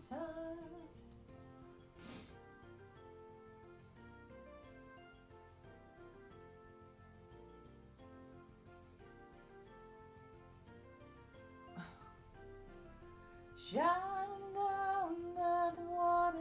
time. Shining down at the water.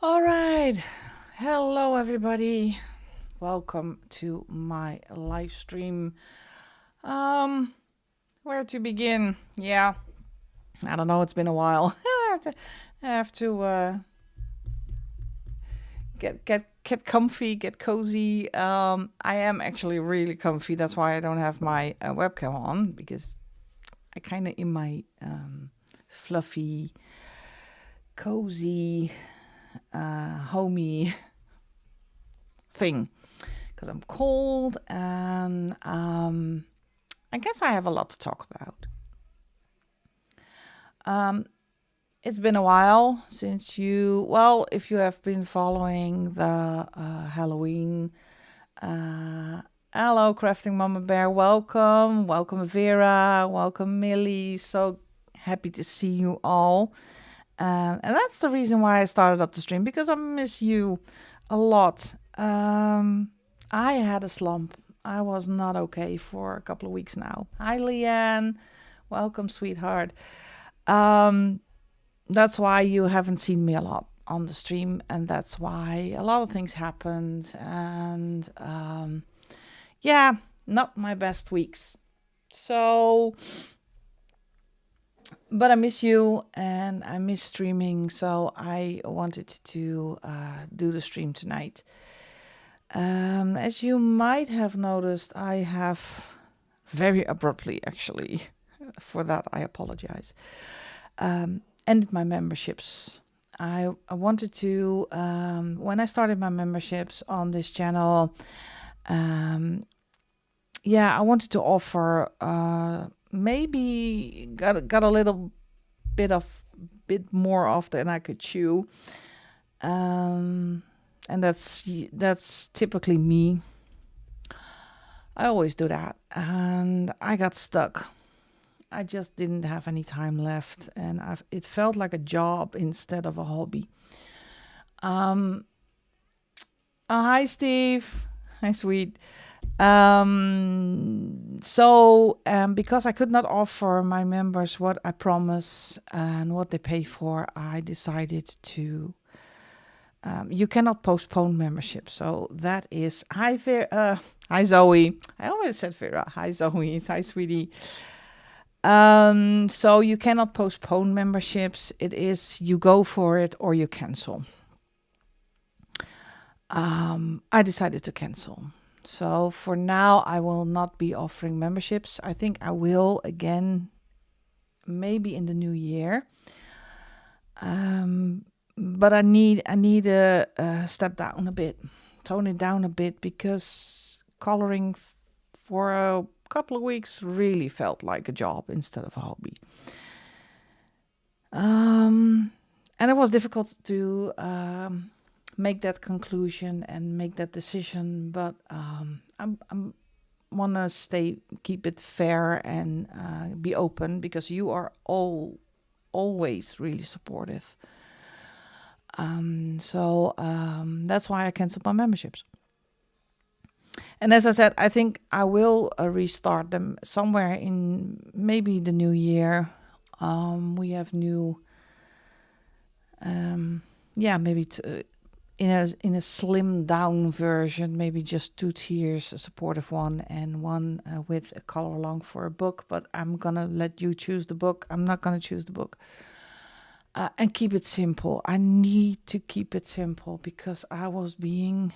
All right. Hello, everybody. Welcome to my live stream. Where to begin? Yeah, I don't know. It's been a while. I have to get comfy, get cozy. I am actually really comfy. That's why I don't have my webcam on, because I kind of in my fluffy, cozy, homey thing, because I'm cold and I guess I have a lot to talk about. It's been a while since if you have been following the Halloween. Hello, Crafting Mama Bear. Welcome. Welcome, Vera. Welcome, Millie. So happy to see you all. And that's the reason why I started up the stream, because I miss you a lot. I had a slump. I was not okay for a couple of weeks now. Hi, Leanne. Welcome, sweetheart. That's why you haven't seen me a lot on the stream, and that's why a lot of things happened. And yeah, not my best weeks. So, but I miss you and I miss streaming, so I wanted to do the stream tonight. As you might have noticed, I have very abruptly, actually, for that I apologize, ended my memberships. I wanted to, when I started my memberships on this channel, I wanted to offer, maybe got a little bit more off than I could chew. And that's typically me. I always do that, and I got stuck. I just didn't have any time left, and it felt like a job instead of a hobby. Hi, Steve. Hi, sweet. Because I could not offer my members what I promise and what they pay for, I decided to. You cannot postpone membership, so that is hi Zoe. I always said Vera. Hi Zoe. Hi sweetie. So you cannot postpone memberships. It is you go for it or you cancel. I decided to cancel. So for now, I will not be offering memberships. I think I will again, maybe in the new year. But I need to step down a bit, tone it down a bit, because coloring for a couple of weeks really felt like a job instead of a hobby. And it was difficult to make that conclusion and make that decision, but I'm wanna keep it fair and be open, because you are always really supportive. That's why I canceled my memberships. And as I said, I think I will restart them somewhere in maybe the new year. We have new, maybe in a slim down version, maybe just 2 tiers, a supportive one and one with a color along for a book. But I'm gonna let you choose the book. I'm not gonna choose the book. And keep it simple. I need to keep it simple, because I was being...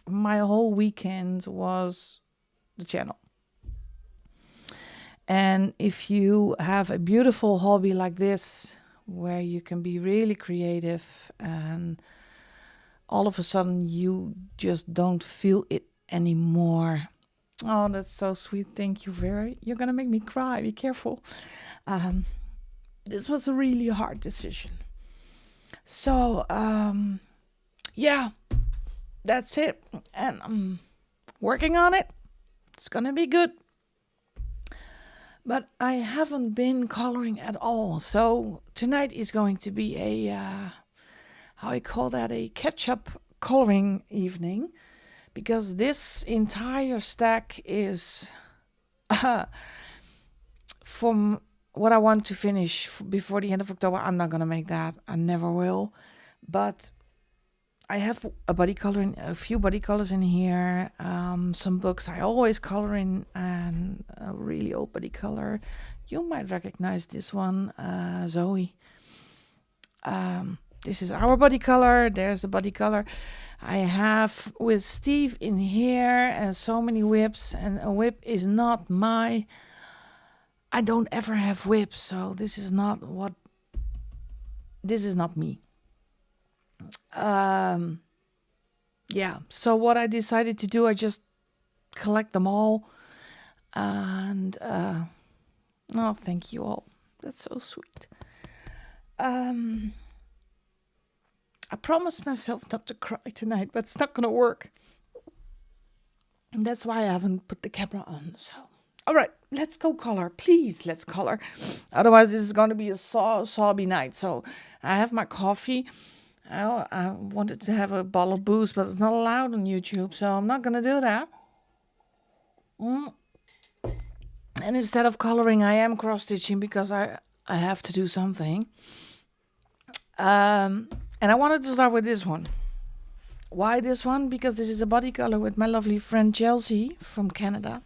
my whole weekend was the channel. And if you have a beautiful hobby like this, where you can be really creative, and all of a sudden you just don't feel it anymore. Oh, that's so sweet. Thank you, Vera. You're going to make me cry. Be careful. This was a really hard decision. So, that's it. And I'm working on it. It's gonna be good. But I haven't been coloring at all. So tonight is going to be a catch-up coloring evening. Because this entire stack is from what I want to finish before the end of October. I'm not going to make that. I never will. But I have a few body colors in here. Some books I always color in, and a really old body color. You might recognize this one, Zoe. This is our body color. There's the body color I have with Steve in here, and so many whips. And a whip is not I don't ever have whips, so this is not me. Yeah, so what I decided to do, I just collect them all. And oh, thank you all. That's so sweet. I promised myself not to cry tonight, but it's not gonna work. And that's why I haven't put the camera on. So, all right, let's go color. Please, let's color. Otherwise, this is going to be a sobby night. So I have my coffee. I wanted to have a bottle of booze, but it's not allowed on YouTube, so I'm not going to do that. And instead of coloring, I am cross-stitching because I have to do something. And I wanted to start with this one. Why this one? Because this is a body color with my lovely friend Chelsea from Canada.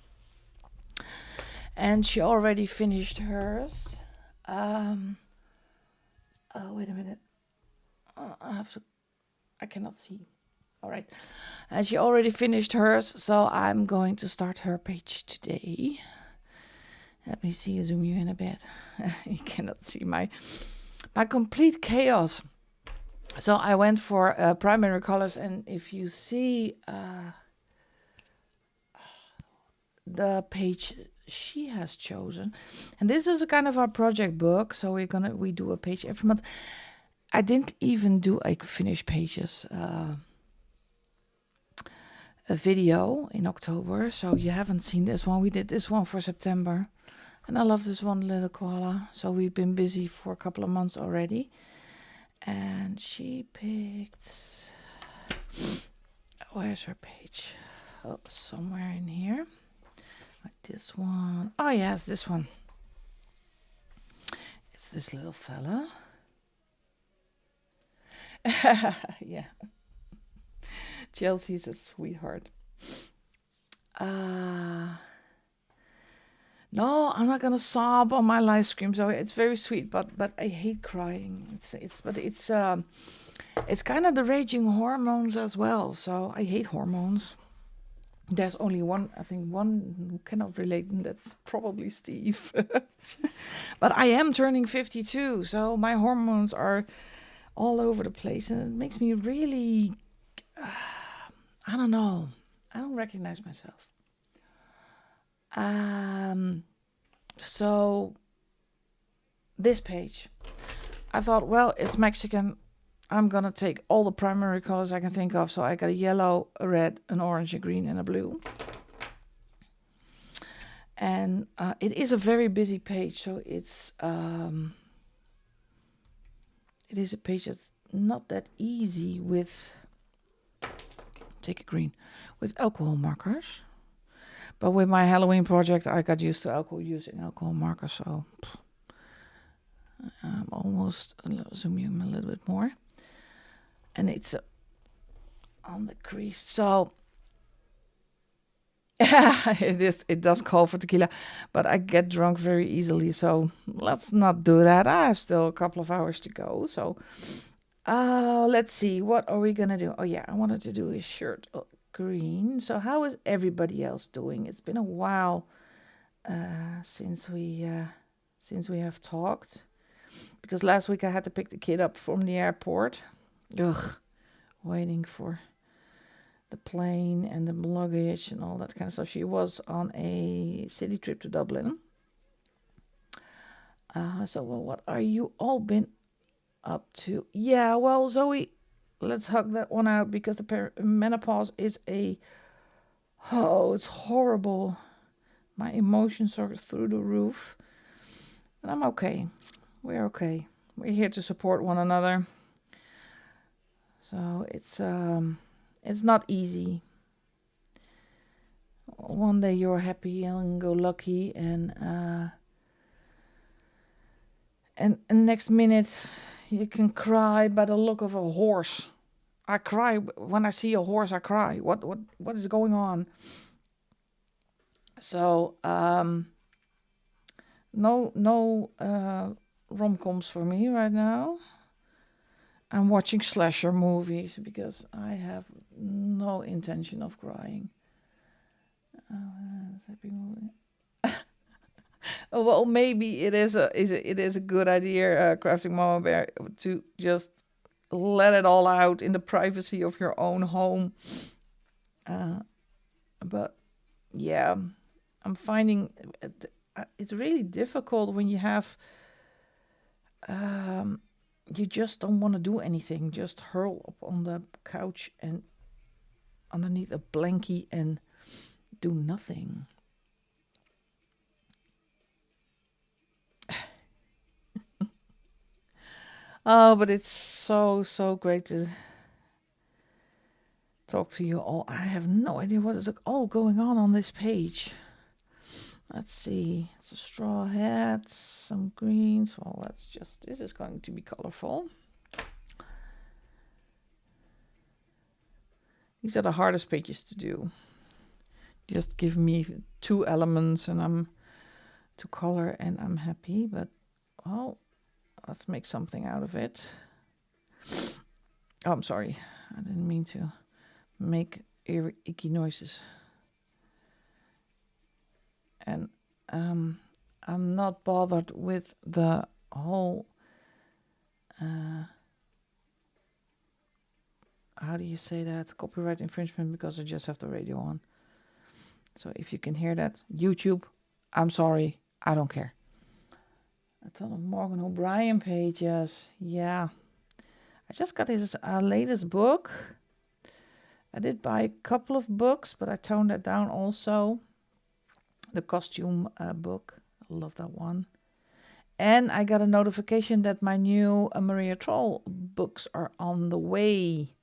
And she already finished hers. Oh, wait a minute. I cannot see. All right. And she already finished hers, so I'm going to start her page today. Let me see, zoom you in a bit. You cannot see my complete chaos. So I went for primary colors, and if you see the page she has chosen, and this is a kind of our project book, so we do a page every month. I didn't even do a finished pages a video in October, so you haven't seen this one. We did this one for September, and I love this one little koala. So we've been busy for a couple of months already. And she picked, where's her page? Oh, somewhere in here. Like this one. Oh, yes, this one. It's this little fella. Yeah. Chelsea's a sweetheart. No, I'm not gonna sob on my live stream. So it's very sweet, but I hate crying. It's kind of the raging hormones as well. So I hate hormones. There's only one who cannot relate, and that's probably Steve. But I am turning 52, so my hormones are all over the place, and it makes me really, I don't know. I don't recognize myself. So this page, I thought, well, it's Mexican. I'm gonna take all the primary colors I can think of. So I got a yellow, a red, an orange, a green, and a blue. And it is a very busy page, so it is a page that's not that easy with, take a green, with alcohol markers. But with my Halloween project, I got used to using alcohol markers, so I'm almost, zoom in a little bit more. And it's on the crease, so it does call for tequila, but I get drunk very easily, so let's not do that. I have still a couple of hours to go, so let's see, what are we gonna do? Oh yeah, I wanted to do his shirt green. So how is everybody else doing? It's been a while since we have talked, because last week I had to pick the kid up from the airport. Waiting for the plane and the luggage and all that kind of stuff. She was on a city trip to Dublin. So what are you all been up to? Yeah, well, Zoe, let's hug that one out, because the menopause is it's horrible. My emotions are through the roof, and I'm okay. We're okay. We're here to support one another. So it's not easy. One day you're happy and go lucky, and next minute You can cry by the look of a horse. I cry when I see a horse. I cry. What is going on? So no rom-coms for me right now. I'm watching slasher movies because I have no intention of crying. Happy movie. Oh, well, maybe it is a good idea, crafting Mama Bear, to just let it all out in the privacy of your own home. But yeah, I'm finding it's really difficult when you have you just don't want to do anything, just hurl up on the couch and underneath a blankie and do nothing. Oh, but it's so great to talk to you all. I have no idea what is all going on this page. Let's see. It's a straw hat, some greens. Well, this is going to be colorful. These are the hardest pages to do. Just give me 2 elements and I'm to color and I'm happy, but well, let's make something out of it. Oh, I'm sorry. I didn't mean to make icky noises. And I'm not bothered with the whole how do you say that? Copyright infringement, because I just have the radio on. So if you can hear that, YouTube, I'm sorry, I don't care. A ton of Morgan O'Brien pages. Yeah. I just got his latest book. I did buy a couple of books, but I toned that down also. The costume book. I love that one. And I got a notification that my new Maria Troll books are on the way.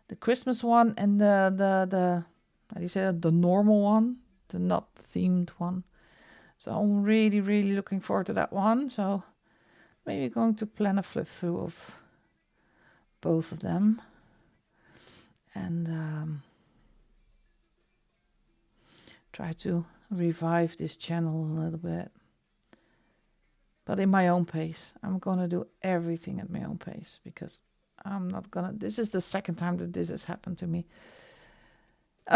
The Christmas one and the how do you say that? The normal one, the not themed one. So I'm really, really looking forward to that one. So maybe going to plan a flip through of both of them. And try to revive this channel a little bit. But in my own pace. I'm going to do everything at my own pace because I'm not going to... This is the second time that this has happened to me.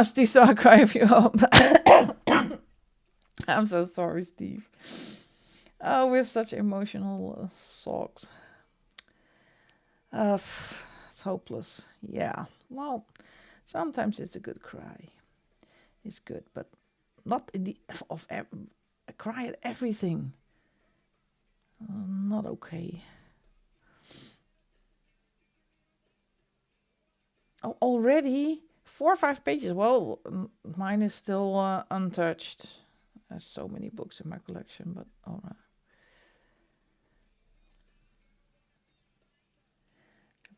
Steve, so I cry if you up. I'm so sorry, Steve. Oh, we're such emotional socks. It's hopeless. Yeah. Well, sometimes it's a good cry. It's good, but not in the I cry at everything. Not okay. Oh, already 4 or 5 pages. Well, mine is still untouched. There's so many books in my collection, but all right.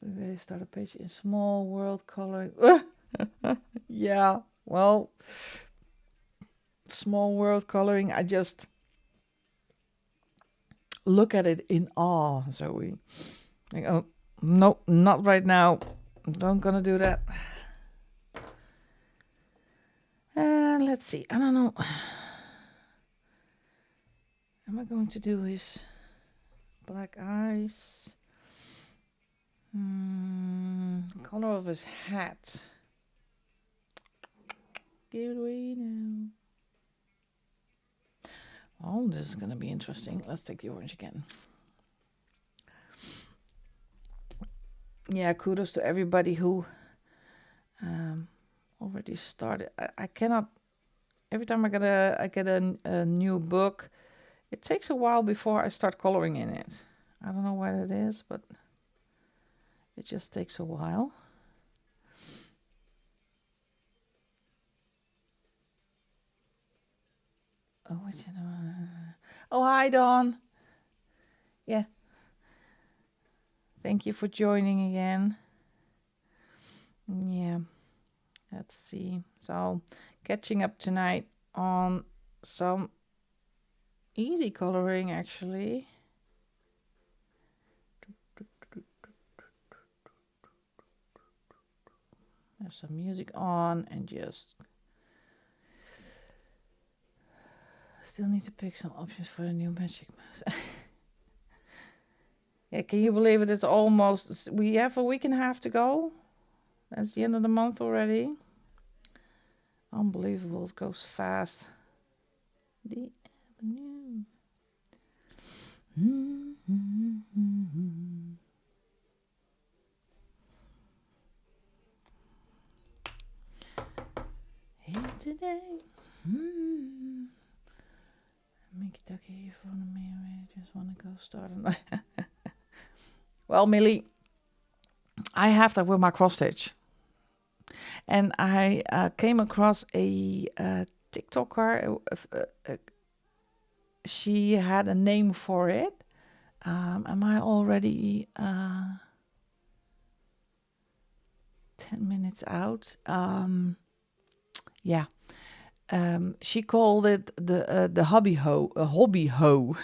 We start a page in small world coloring. Yeah, well, small world coloring. I just look at it in awe. So we think, oh, nope, not right now. I'm gonna do that. And let's see. I don't know. Am I going to do his black eyes? Color of his hat. Give it away now. Oh, this is going to be interesting. Let's take the orange again. Yeah, kudos to everybody who already started. I cannot. Every time I get a new book, it takes a while before I start coloring in it. I don't know why that is, but it just takes a while. Oh, what you know? Oh, hi, Dawn. Yeah. Thank you for joining again. Yeah. Let's see. So, catching up tonight on some easy coloring, actually. have some music on and just still need to pick some options for the new magic mouse. Yeah, can you believe it? It's almost, we have a week and a half to go. That's the end of the month already. Unbelievable, it goes fast. The Avenue. Here today. Mickey Ducky hier voor me. I just want to go start. Well, Millie, I have that with my cross stitch. And I came across a TikToker. She had a name for it. Am I already 10 minutes out? Yeah. She called it the hobby hoe, a hobby hoe.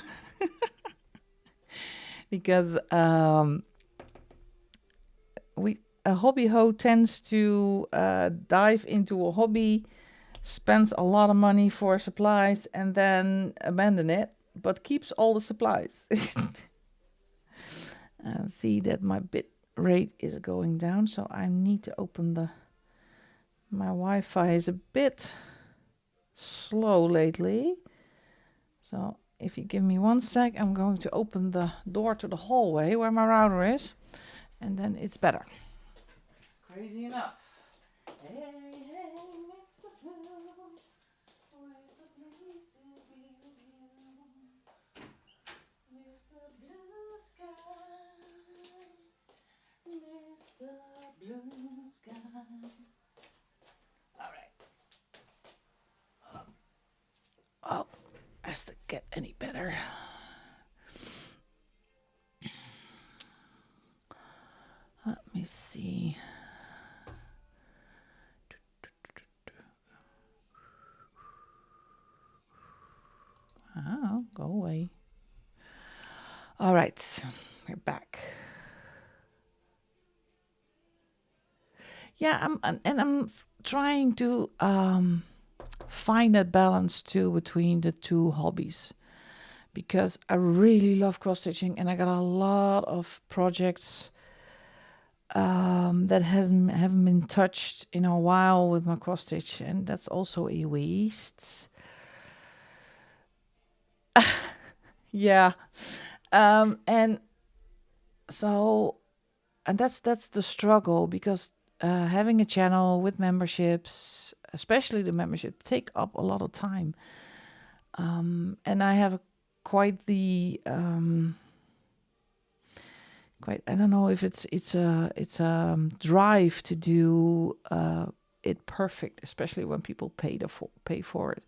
Because a hobby hoe tends to dive into a hobby, spends a lot of money for supplies, and then abandon it, but keeps all the supplies. See that my bit rate is going down, so I need to open my Wi-Fi is a bit slow lately. So if you give me 1 sec, I'm going to open the door to the hallway where my router is, and then it's better. Crazy enough. Hey, hey, Mr. Blue, where's the place to be with you? Mr. Blue Sky, Mr. Blue Sky. All right. Oh, has to get any better. Let me see. Oh, go away. All right, we're back. Yeah, I'm trying to find that balance too between the two hobbies, because I really love cross stitching and I got a lot of projects that haven't been touched in a while with my cross stitch, and that's also a waste. Yeah. And so, and that's the struggle, because having a channel with memberships, especially the membership, take up a lot of time. And I have quite the I don't know if it's a drive to do it perfect, especially when people pay for it.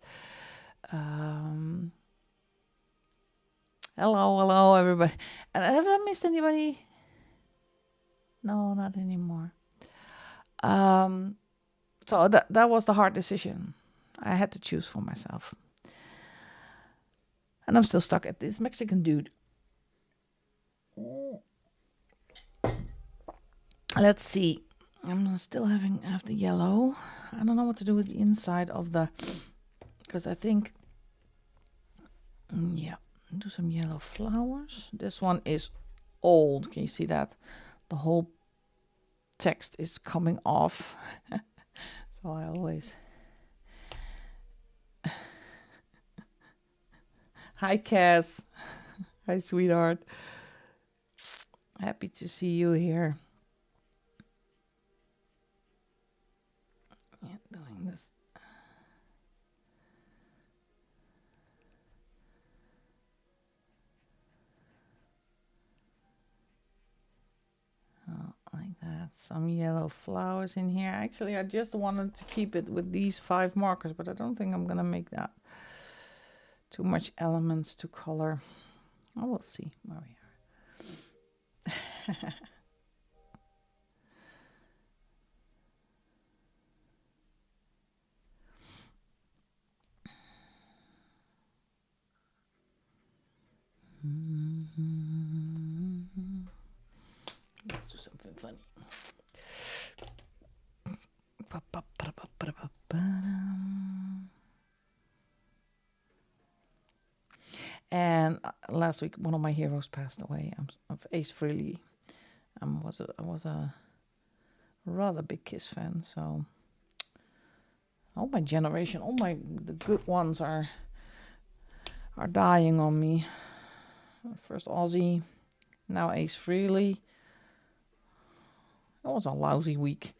Hello, everybody. And have I missed anybody? No, not anymore. So that was the hard decision. I had to choose for myself. And I'm still stuck at this Mexican dude. Let's see. I'm still have the yellow. I don't know what to do with the inside of the, because I think, yeah, do some yellow flowers. This one is old. Can you see that? The whole text is coming off. So I always... Hi, Cass. Hi, sweetheart. Happy to see you here. Yeah, doing this. Oh, like that. Some yellow flowers in here. Actually, I just wanted to keep it with these 5 markers, but I don't think I'm gonna make that too much elements to color. I will see where we are. Let's do something funny. And last week, one of my heroes passed away. I'm Ace Frehley. I was a rather big Kiss fan. So all my generation, the good ones are dying on me. First Ozzy, now Ace Frehley. It was a lousy week.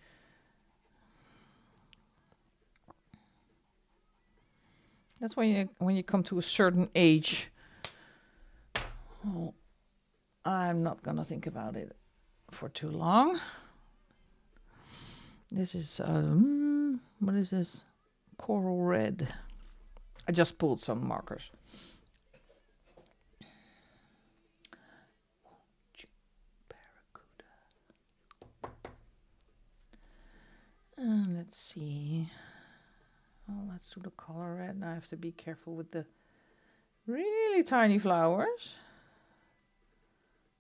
That's when you come to a certain age. Oh, I'm not gonna think about it for too long. This is what is this? Coral red. I just pulled some markers. And let's see. Oh, let's do the color red. Now I have to be careful with the really tiny flowers.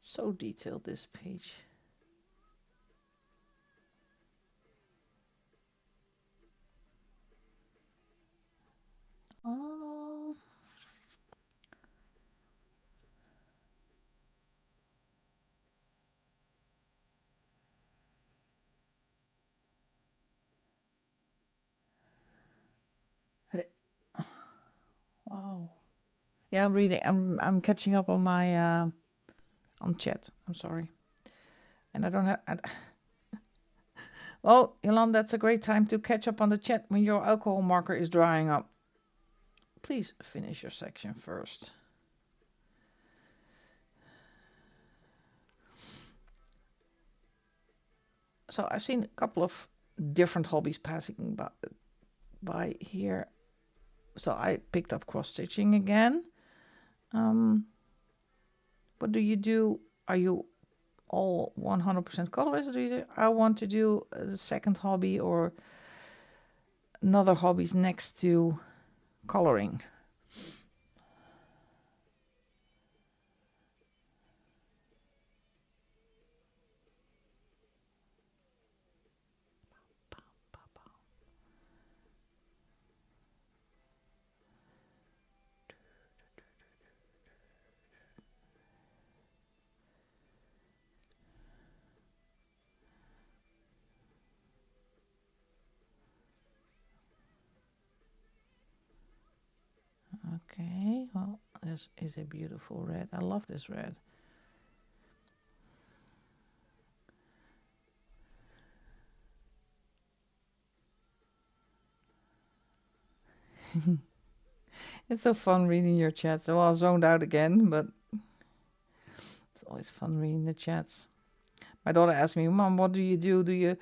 So detailed, this page. Oh. Wow. Yeah, I'm reading. I'm catching up on my on chat. I'm sorry, and I don't have. Well, Jolanda, that's a great time to catch up on the chat when your alcohol marker is drying up. Please finish your section first. So I've seen a couple of different hobbies passing by here. So I picked up cross stitching again. What do you do? Are you all 100% colorist? Do you say, I want to do a second hobby or another hobbies next to coloring? Okay, well, this is a beautiful red. I love this red. It's so fun reading your chats. So I zoned out again, but it's always fun reading the chats. My daughter asked me, Mom, what do you do? Do you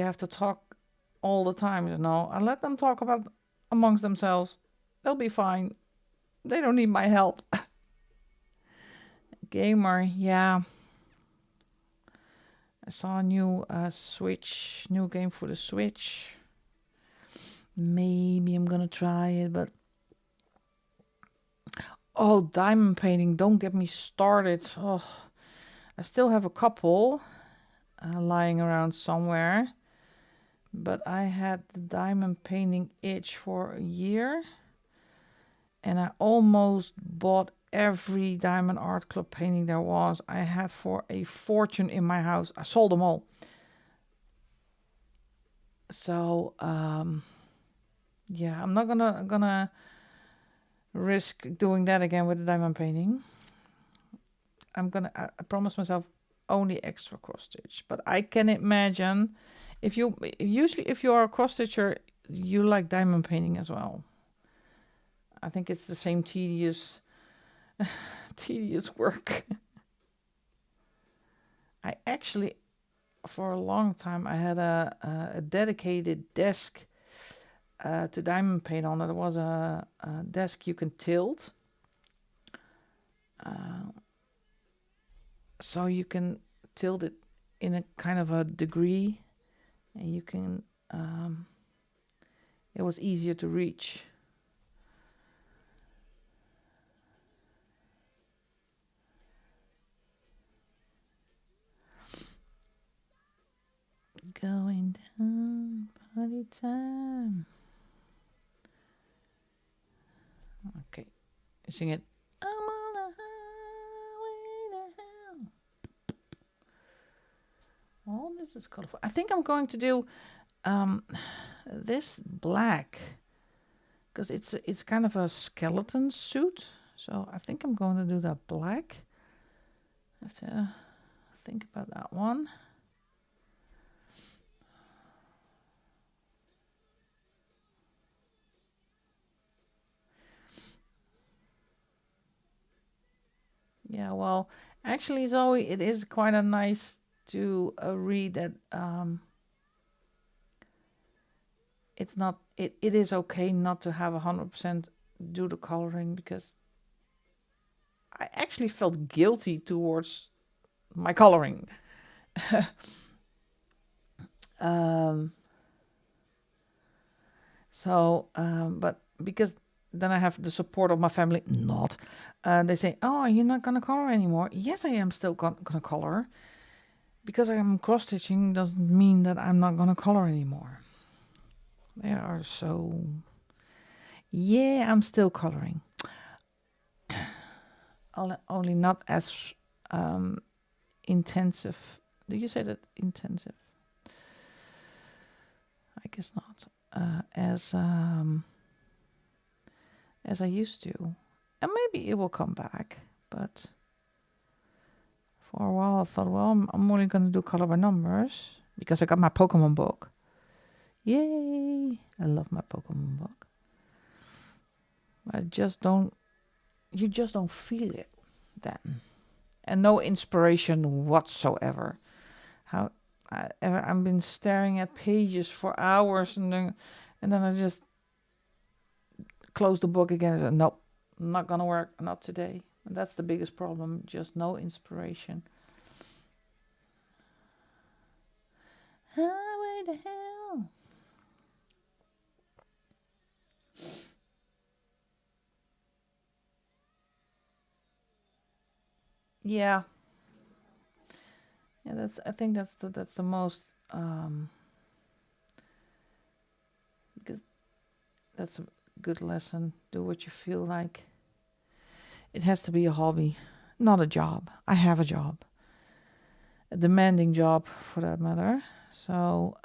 have to talk all the time? No, I let them talk about amongst themselves. They'll be fine. They don't need my help. Gamer, yeah. I saw a new new game for the Switch. Maybe I'm gonna try it, but oh, diamond painting, don't get me started. Oh, I still have a couple lying around somewhere, but I had the diamond painting itch for a year, and I almost bought every Diamond Art Club painting there was. I had for a fortune in my house. I sold them all. So yeah, I'm not gonna risk doing that again with the diamond painting. I promise myself only extra cross stitch, but I can imagine if you are a cross stitcher, you like diamond painting as well. I think it's the same tedious work. I actually, for a long time, I had a dedicated desk to diamond paint on. It was a desk you can tilt. So you can tilt it in a kind of a degree, and you can, it was easier to reach. Going down. Party time. Okay, sing it. I'm on a highway to hell. Oh, this is colorful. I think I'm going to do this black because it's kind of a skeleton suit. So I think I'm going to do that black. I have to think about that one. Yeah, well, actually, Zoe, it is quite a nice to read that it's not it is okay not to have 100% do the coloring, because I actually felt guilty towards my coloring. But because then I have the support of my family. Not, they say, "Oh, you're not gonna color anymore." Yes, I am still gonna color. Because I am cross stitching doesn't mean that I'm not gonna color anymore. They are so. Yeah, I'm still coloring. Only not as intensive. Do you say that intensive? I guess not. As I used to, and maybe it will come back. But for a while, I thought, well, I'm only gonna do color by numbers because I got my Pokemon book. Yay! I love my Pokemon book. I just don't. You just don't feel it then, and no inspiration whatsoever. I've been staring at pages for hours, and then I just close the book again and say, nope, not gonna work, not today. And that's the biggest problem, just no inspiration. Highway to hell. Yeah. Yeah, I think that's the most because that's a good lesson. Do what you feel like. It has to be a hobby, not a job. I have a job. A demanding job for that matter. So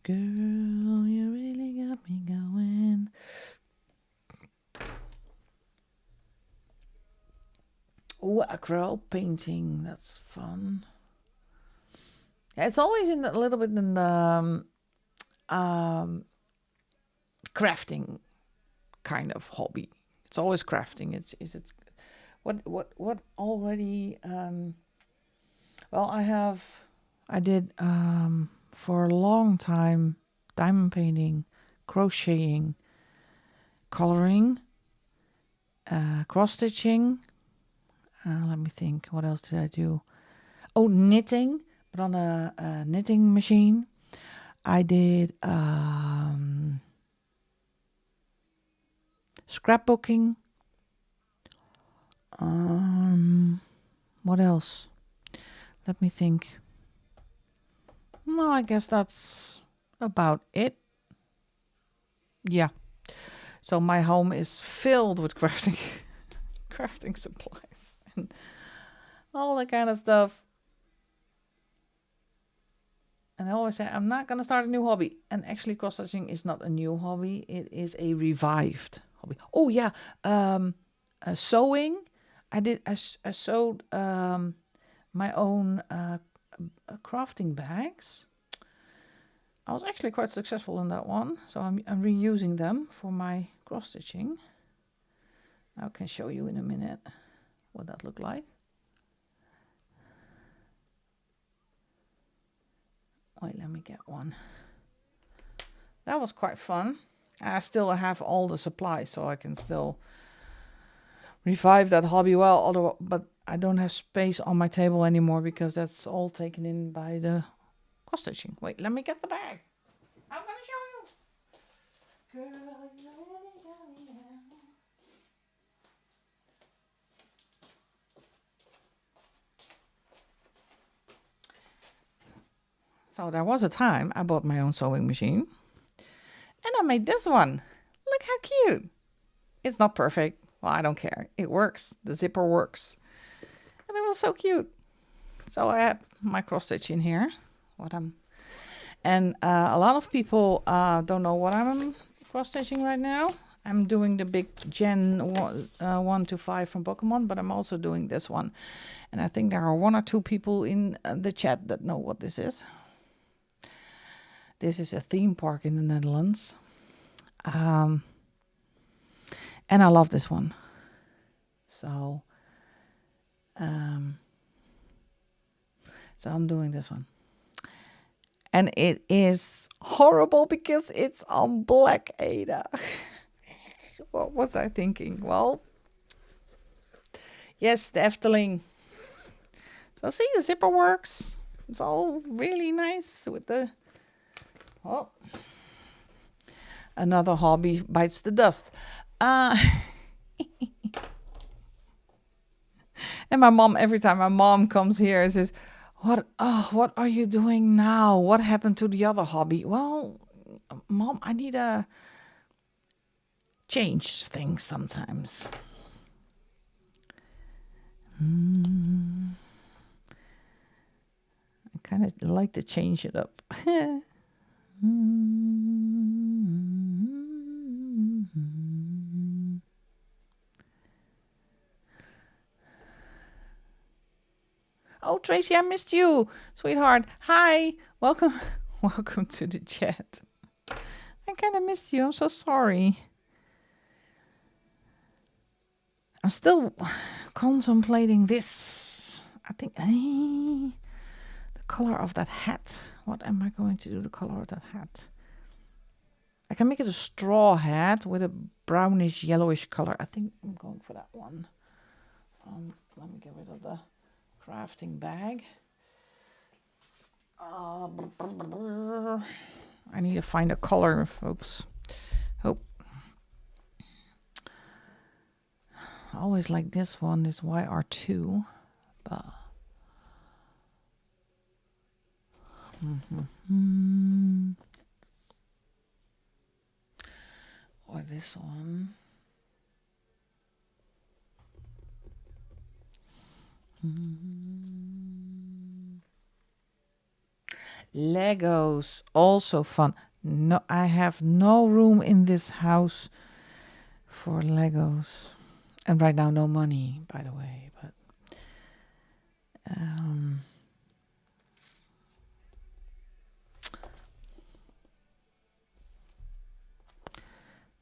girl, you really got me going. Oh, acrylic painting. That's fun. Yeah, it's always a little bit in the crafting kind of hobby. It's always crafting. It's what already. Well, I did for a long time diamond painting, crocheting, coloring, cross stitching. Let me think. What else did I do? Oh, knitting, but on a knitting machine. I did scrapbooking. What else? Let me think. No, I guess that's about it. Yeah. So my home is filled with crafting supplies and all that kind of stuff. And I always say, I'm not going to start a new hobby. And actually, cross stitching is not a new hobby. It is a revived hobby. Oh, yeah. Sewing. I sewed my own crafting bags. I was actually quite successful in that one. So I'm reusing them for my cross stitching. I can show you in a minute what that looked like. Wait, let me get one. That was quite fun. I still have all the supplies, so I can still revive that hobby well. But I don't have space on my table anymore because that's all taken in by the cross stitching. Wait, let me get the bag. I'm gonna show you. Girl, you really got me down. So there was a time I bought my own sewing machine and I made this one. Look how cute. It's not perfect. Well, I don't care. It works. The zipper works. And it was so cute. So I have my cross stitch in here. A lot of people don't know what I'm cross stitching right now. I'm doing the big Gen 1 to 5 from Pokemon, but I'm also doing this one. And I think there are 1 or 2 people in the chat that know what this is. This is a theme park in the Netherlands. And I love this one. So I'm doing this one. And it is horrible because it's on black Ada. What was I thinking? Well, yes, the Efteling. So see, the zipper works. It's all really nice with the... Oh. Another hobby bites the dust. And my mom, every time my mom comes here and says, what are you doing now? What happened to the other hobby? Well, Mom, I need to change things sometimes. I kind of like to change it up. Oh, Tracy, I missed you, sweetheart. Hi, welcome to the chat. I kind of missed you. I'm so sorry. I'm still contemplating this. I think the color of that hat. What am I going to do the color of that hat? I can make it a straw hat with a brownish yellowish color. I think I'm going for that one. Let me get rid of the crafting bag. I need to find a color, folks. Oh. I always like this one, this YR2. But or this one. Legos, also fun. No, I have no room in this house for Legos. And right now, no money, by the way. But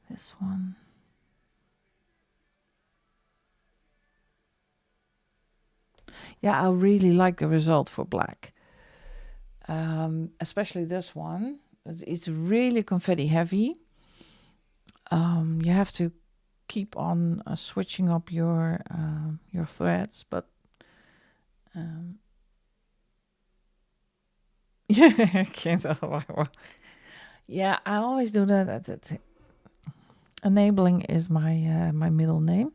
this one. Yeah, I really like the result for black. Especially this one. It's really confetti heavy. You have to keep on switching up your threads, but yeah, yeah, I always do that. Enabling is my my middle name.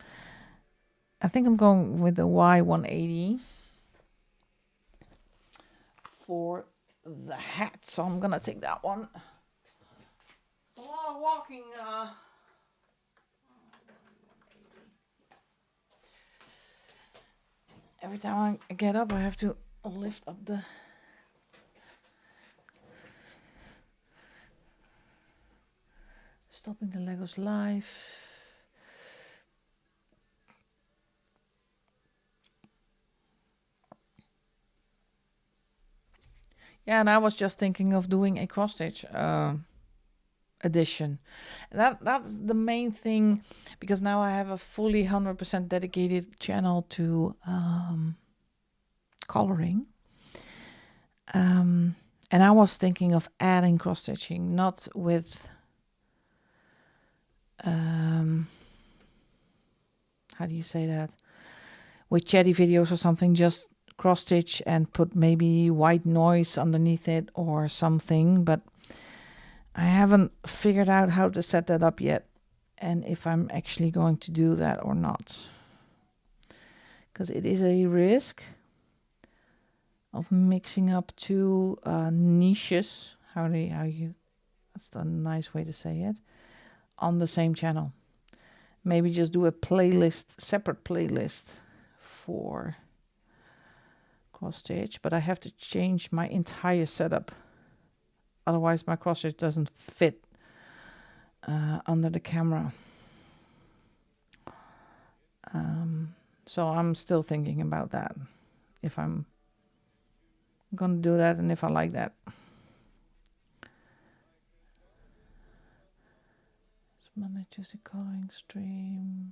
I think I'm going with the Y180 for the hat, so I'm gonna take that one. It's a lot of walking. Every time I get up, I have to lift up the... Stopping the Legos live. Yeah, and I was just thinking of doing a cross stitch edition. That's the main thing, because now I have a fully 100% dedicated channel to coloring. And I was thinking of adding cross stitching, not with how do you say that? With chatty videos or something, just cross stitch and put maybe white noise underneath it or something, but I haven't figured out how to set that up yet, and if I'm actually going to do that or not, because it is a risk. of mixing up two niches. That's a nice way to say it. On the same channel. Maybe just do a playlist, separate playlist for cross stitch, but I have to change my entire setup. Otherwise my cross stitch doesn't fit under the camera. So I'm still thinking about that. If I'm gonna do that and if I like that. It's Monday, Tuesday coloring stream.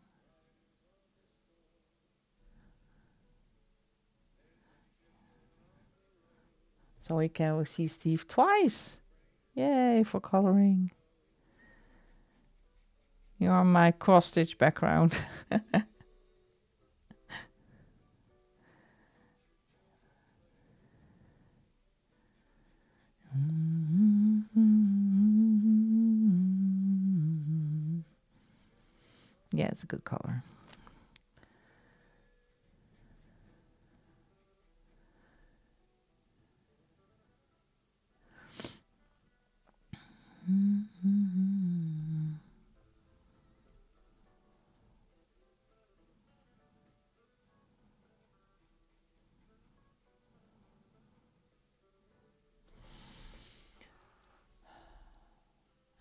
So we can see Steve twice. Yay for coloring. You're my cross stitch background. Yeah, it's a good color.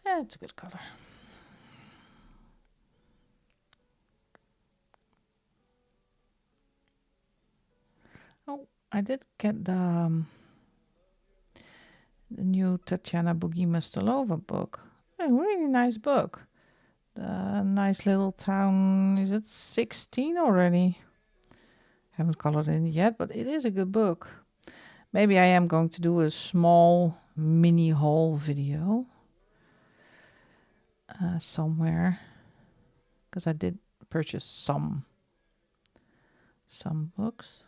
Yeah, it's a good color. Oh, I did get the new Tatiana Bugima-Stalova book. A really nice book. The nice little town. Is it 16 already? Haven't colored in it yet, but it is a good book. Maybe I am going to do a small mini haul video somewhere, because I did purchase some books.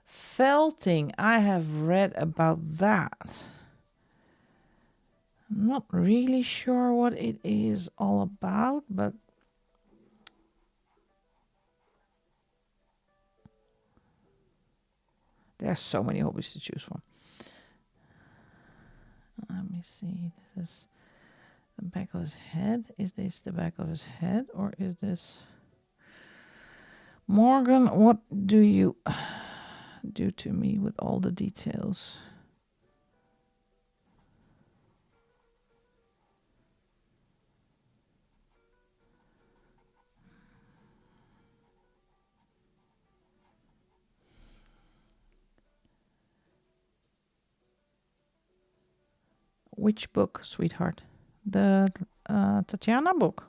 Felting, I have read about that. I'm not really sure what it is all about, but there are so many hobbies to choose from. Let me see. This is the back of his head. Is this the back of his head, or is this... Morgan, what do you do to me with all the details? Which book, sweetheart? The Tatiana book.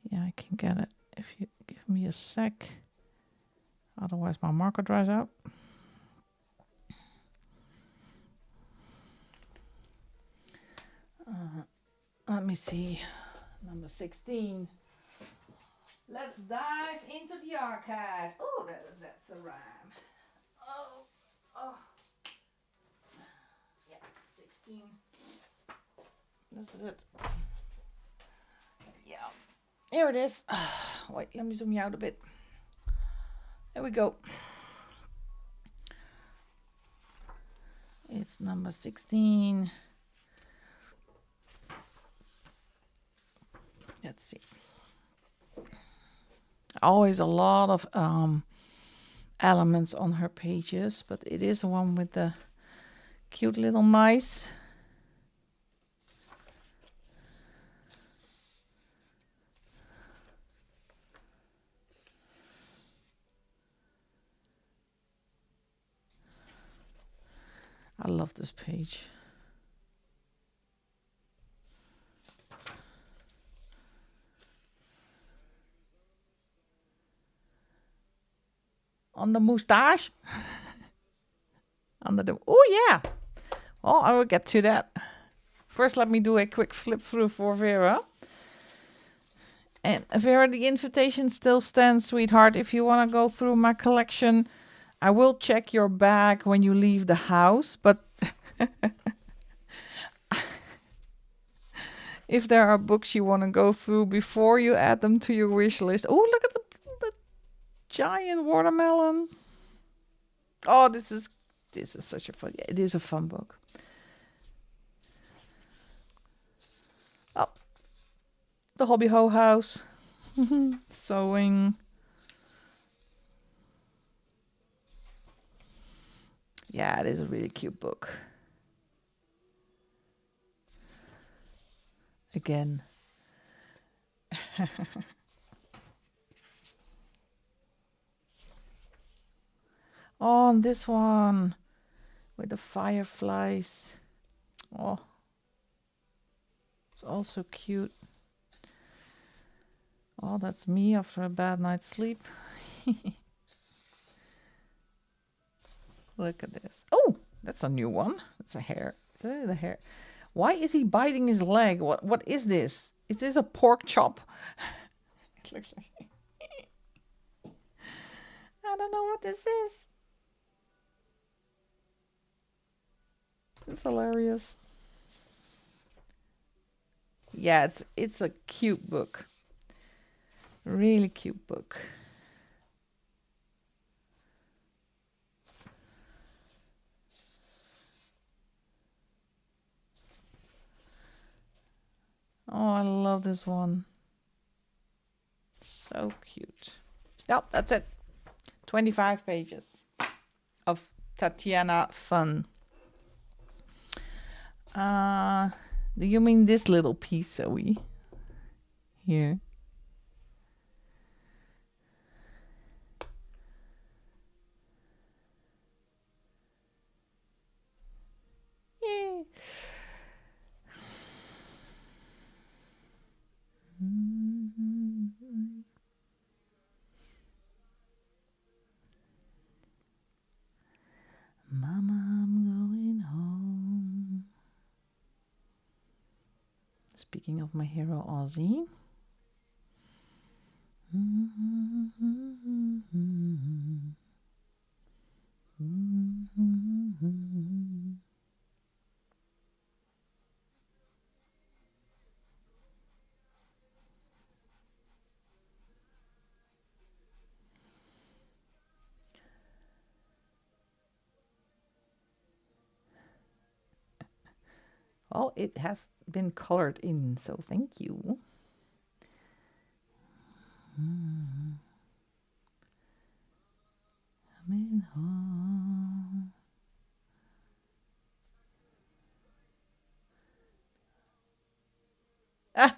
Yeah, I can get it if you give me a sec. Otherwise my marker dries out. Let me see. Number 16. Let's dive into the archive. Oh, that's a rhyme. Oh. Yeah, 16. This is it. Yeah. Here it is. Wait, let me zoom you out a bit. There we go. It's number 16. Let's see. Always a lot of elements on her pages, but it is the one with the cute little mice. I love this page. On the moustache. Under the... Oh, yeah. Well, I will get to that. First, let me do a quick flip through for Vera. And Vera, the invitation still stands, sweetheart. If you want to go through my collection, I will check your bag when you leave the house. But if there are books you want to go through before you add them to your wish list. Oh, look at the giant watermelon. Oh, this is such a fun. Yeah, it is a fun book. Oh, the Hobby Ho House. Sewing. Yeah, it is a really cute book. Again. Oh, and this one with the fireflies. Oh, it's also cute. Oh, that's me after a bad night's sleep. Look at this. Oh, that's a new one. That's a hare. The hare. Why is he biting his leg? What is this? Is this a pork chop? It looks like. I don't know what this is. It's hilarious. Yeah, it's a cute book. Really cute book. Oh, I love this one. So cute. Yep, that's it. 25 pages of Tatiana fun. Do you mean this little piece, Zoe? Here. Yay. Mama, I'm going home. Speaking of my hero, Ozzy. Oh, it has been colored in, so thank you. Coming home. Ah,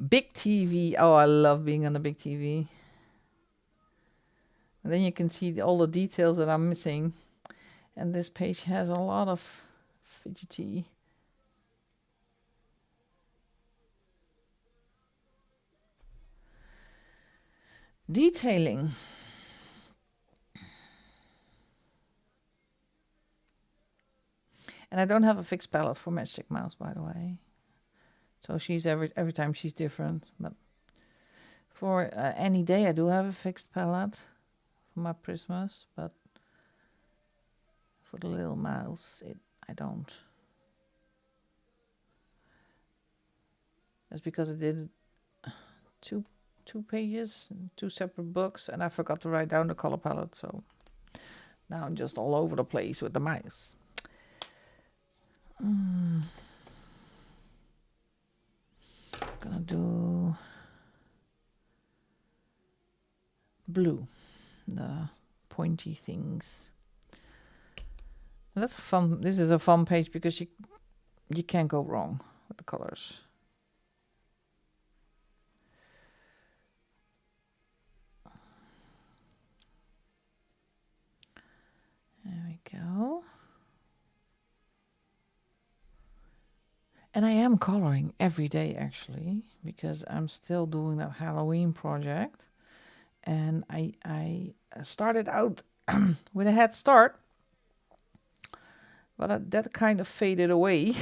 big TV. Oh, I love being on the big TV. And then you can see all the details that I'm missing. And this page has a lot of fidgety. Detailing. And I don't have a fixed palette for Magic Mouse, by the way. So she's every time she's different. But for any day, I do have a fixed palette for my Prismas. But for the little mouse, I don't. That's because I did two pages, two separate books, and I forgot to write down the color palette. So now I'm just all over the place with the mouse. Gonna do blue, the pointy things. And that's fun. This is a fun page because you can't go wrong with the colors. There we go. And I am coloring every day, actually, because I'm still doing that Halloween project. And I started out with a head start, but that kind of faded away.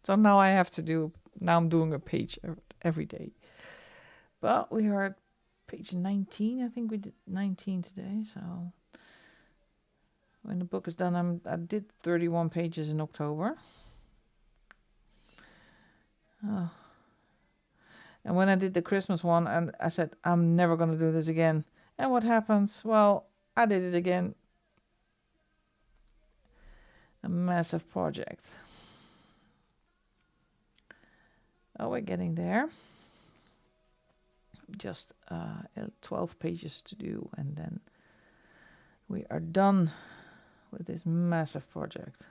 So now I'm doing a page every day. But we are at page 19. I think we did 19 today. So when the book is done, I did 31 pages in October. Oh. And when I did the Christmas one, and I said, I'm never going to do this again. And what happens? Well, I did it again. A massive project. Oh, we're getting there. Just 12 pages to do, and then we are done with this massive project.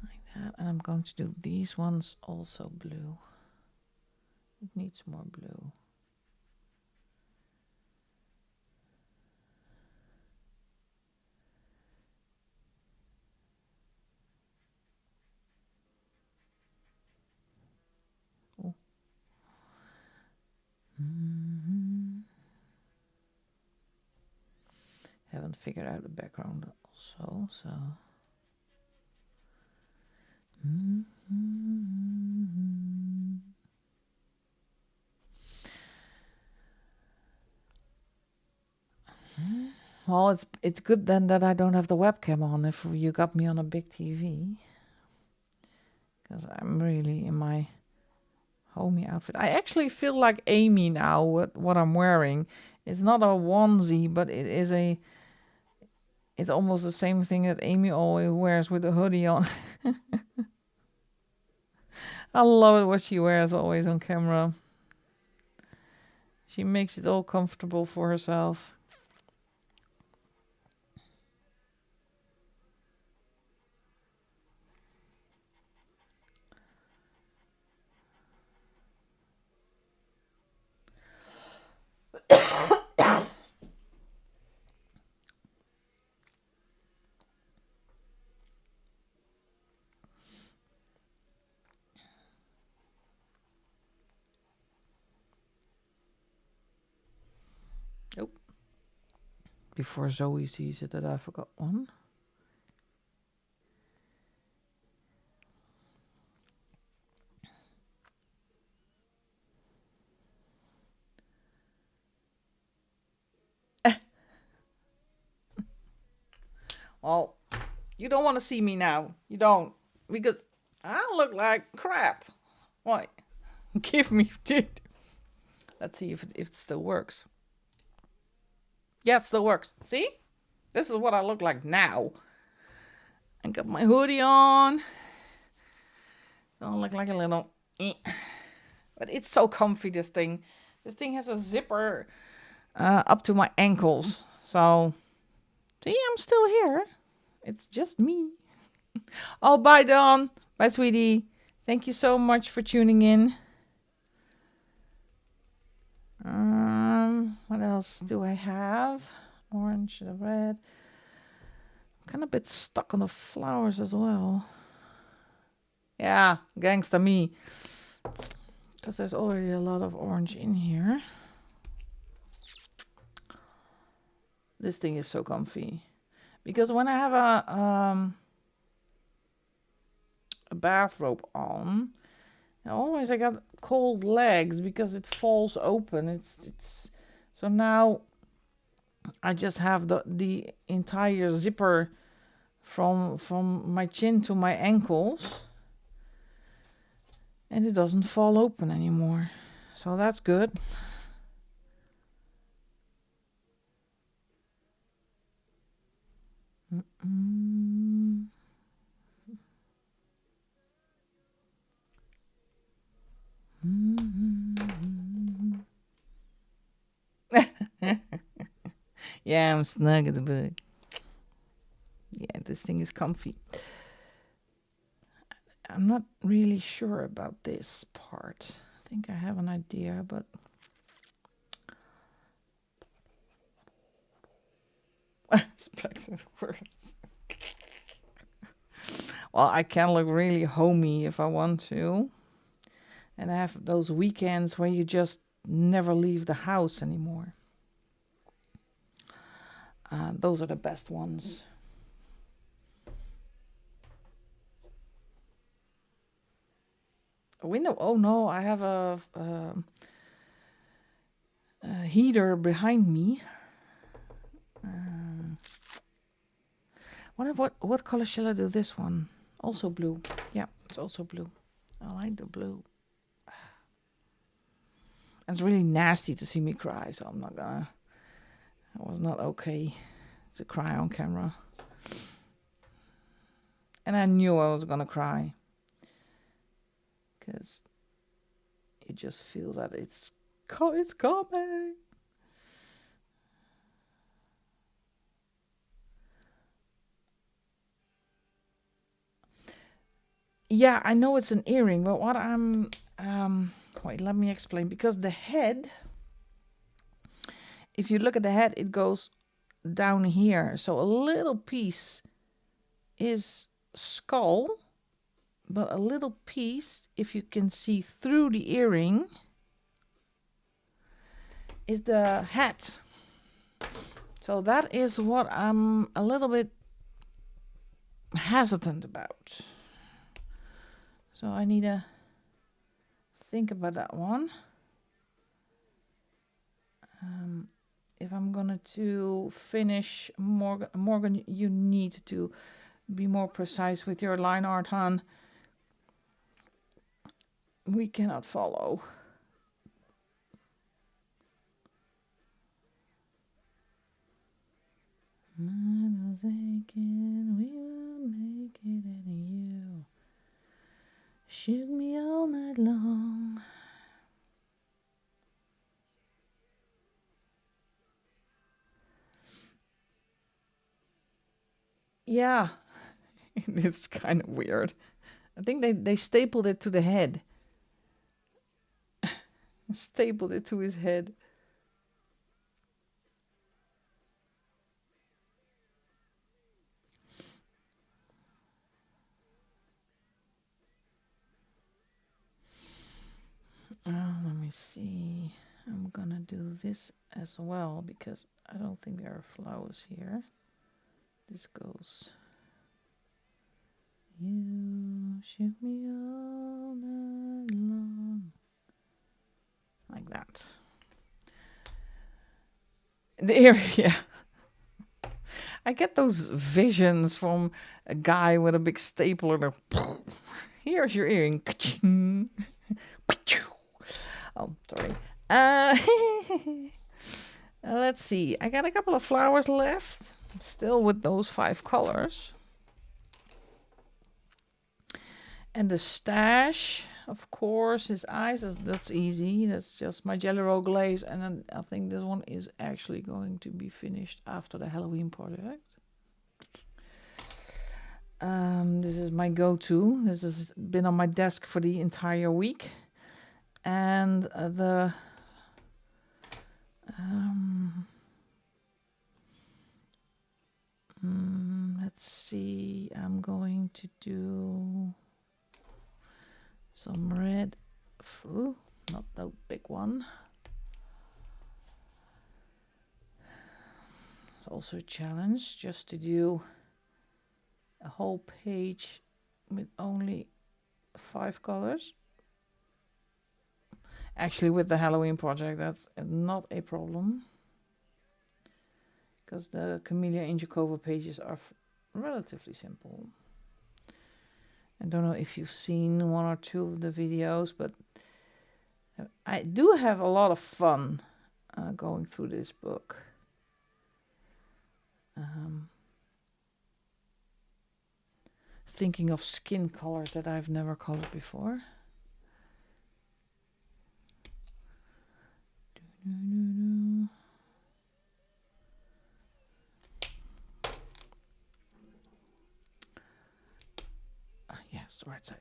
Like that, and I'm going to do these ones also blue. It needs more blue. Oh. Haven't figured out the background also, so. Well, it's good then that I don't have the webcam on if you got me on a big TV. Because I'm really in my homey outfit. I actually feel like Amy now, what I'm wearing. It's not a onesie, but it's almost the same thing that Amy always wears with a hoodie on. I love it what she wears always on camera. She makes it all comfortable for herself. Nope. Before Zoe sees it that I forgot one. Well, you don't want to see me now. You don't. Because I look like crap. Why? Give me it. Let's see if it still works. Yeah, it still works. See? This is what I look like now. I got my hoodie on. Don't look like a little... But it's so comfy, this thing. This thing has a zipper up to my ankles. So, see, I'm still here. It's just me. Oh, bye, Dawn. Bye, sweetie. Thank you so much for tuning in. What else do I have? Orange and red. I'm kind of a bit stuck on the flowers as well. Yeah, gangsta me. Because there's already a lot of orange in here. This thing is so comfy. Because when I have a bathrobe on, I got cold legs because it falls open. It's so now I just have the entire zipper from my chin to my ankles, and it doesn't fall open anymore. So that's good. Yeah, I'm snug in the bed. Yeah, this thing is comfy. I'm not really sure about this part. I think I have an idea, but expected worse. Well, I can look really homey if I want to. And I have those weekends where you just never leave the house anymore. Those are the best ones. A window? Oh no, I have a heater behind me. What color shall I do this one? Also blue. Yeah, it's also blue. I like the blue. It's really nasty to see me cry, so I'm not gonna. It was not okay to cry on camera. And I knew I was gonna cry. Because you just feel that it's coming. Yeah, I know it's an earring, but what I'm wait, let me explain. Because the head, if you look at the head, it goes down here. So a little piece is skull, but a little piece, if you can see through the earring, is the hat. So that is what I'm a little bit hesitant about. So I need to think about that one. If I'm gonna to finish, Morgan, you need to be more precise with your line art, hon. We cannot follow. I was thinking we will make it and you shoot me all night long. Yeah, it's kind of weird. I think they stapled it to the head. Stapled it to his head. Let me see. I'm gonna do this as well because I don't think there are flowers here. This goes. You shoot me all night long. Like that. The area. I get those visions from a guy with a big stapler. Here's your earring. Oh, sorry. Let's see. I got a couple of flowers left. Still with those 5 colors. And the stash, of course, his eyes, that's easy. That's just my Jelly Roll glaze. And then I think this one is actually going to be finished after the Halloween project. This is my go-to. This has been on my desk for the entire week. And let's see, I'm going to do some red. Ooh, not the big one. It's also a challenge just to do a whole page with only 5 colors. Actually, with the Halloween project, that's not a problem. Because the Camellia Injakova pages are relatively simple. I don't know if you've seen 1 or 2 of the videos, but I do have a lot of fun going through this book. Thinking of skin colors that I've never colored before. Yes, the right side.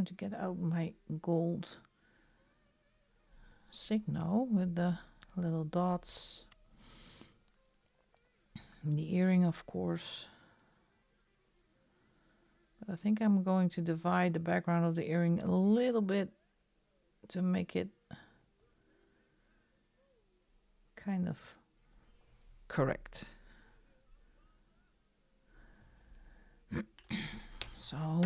going to get out my gold signal with the little dots. And the earring, of course. But I think I'm going to divide the background of the earring a little bit to make it kind of correct. So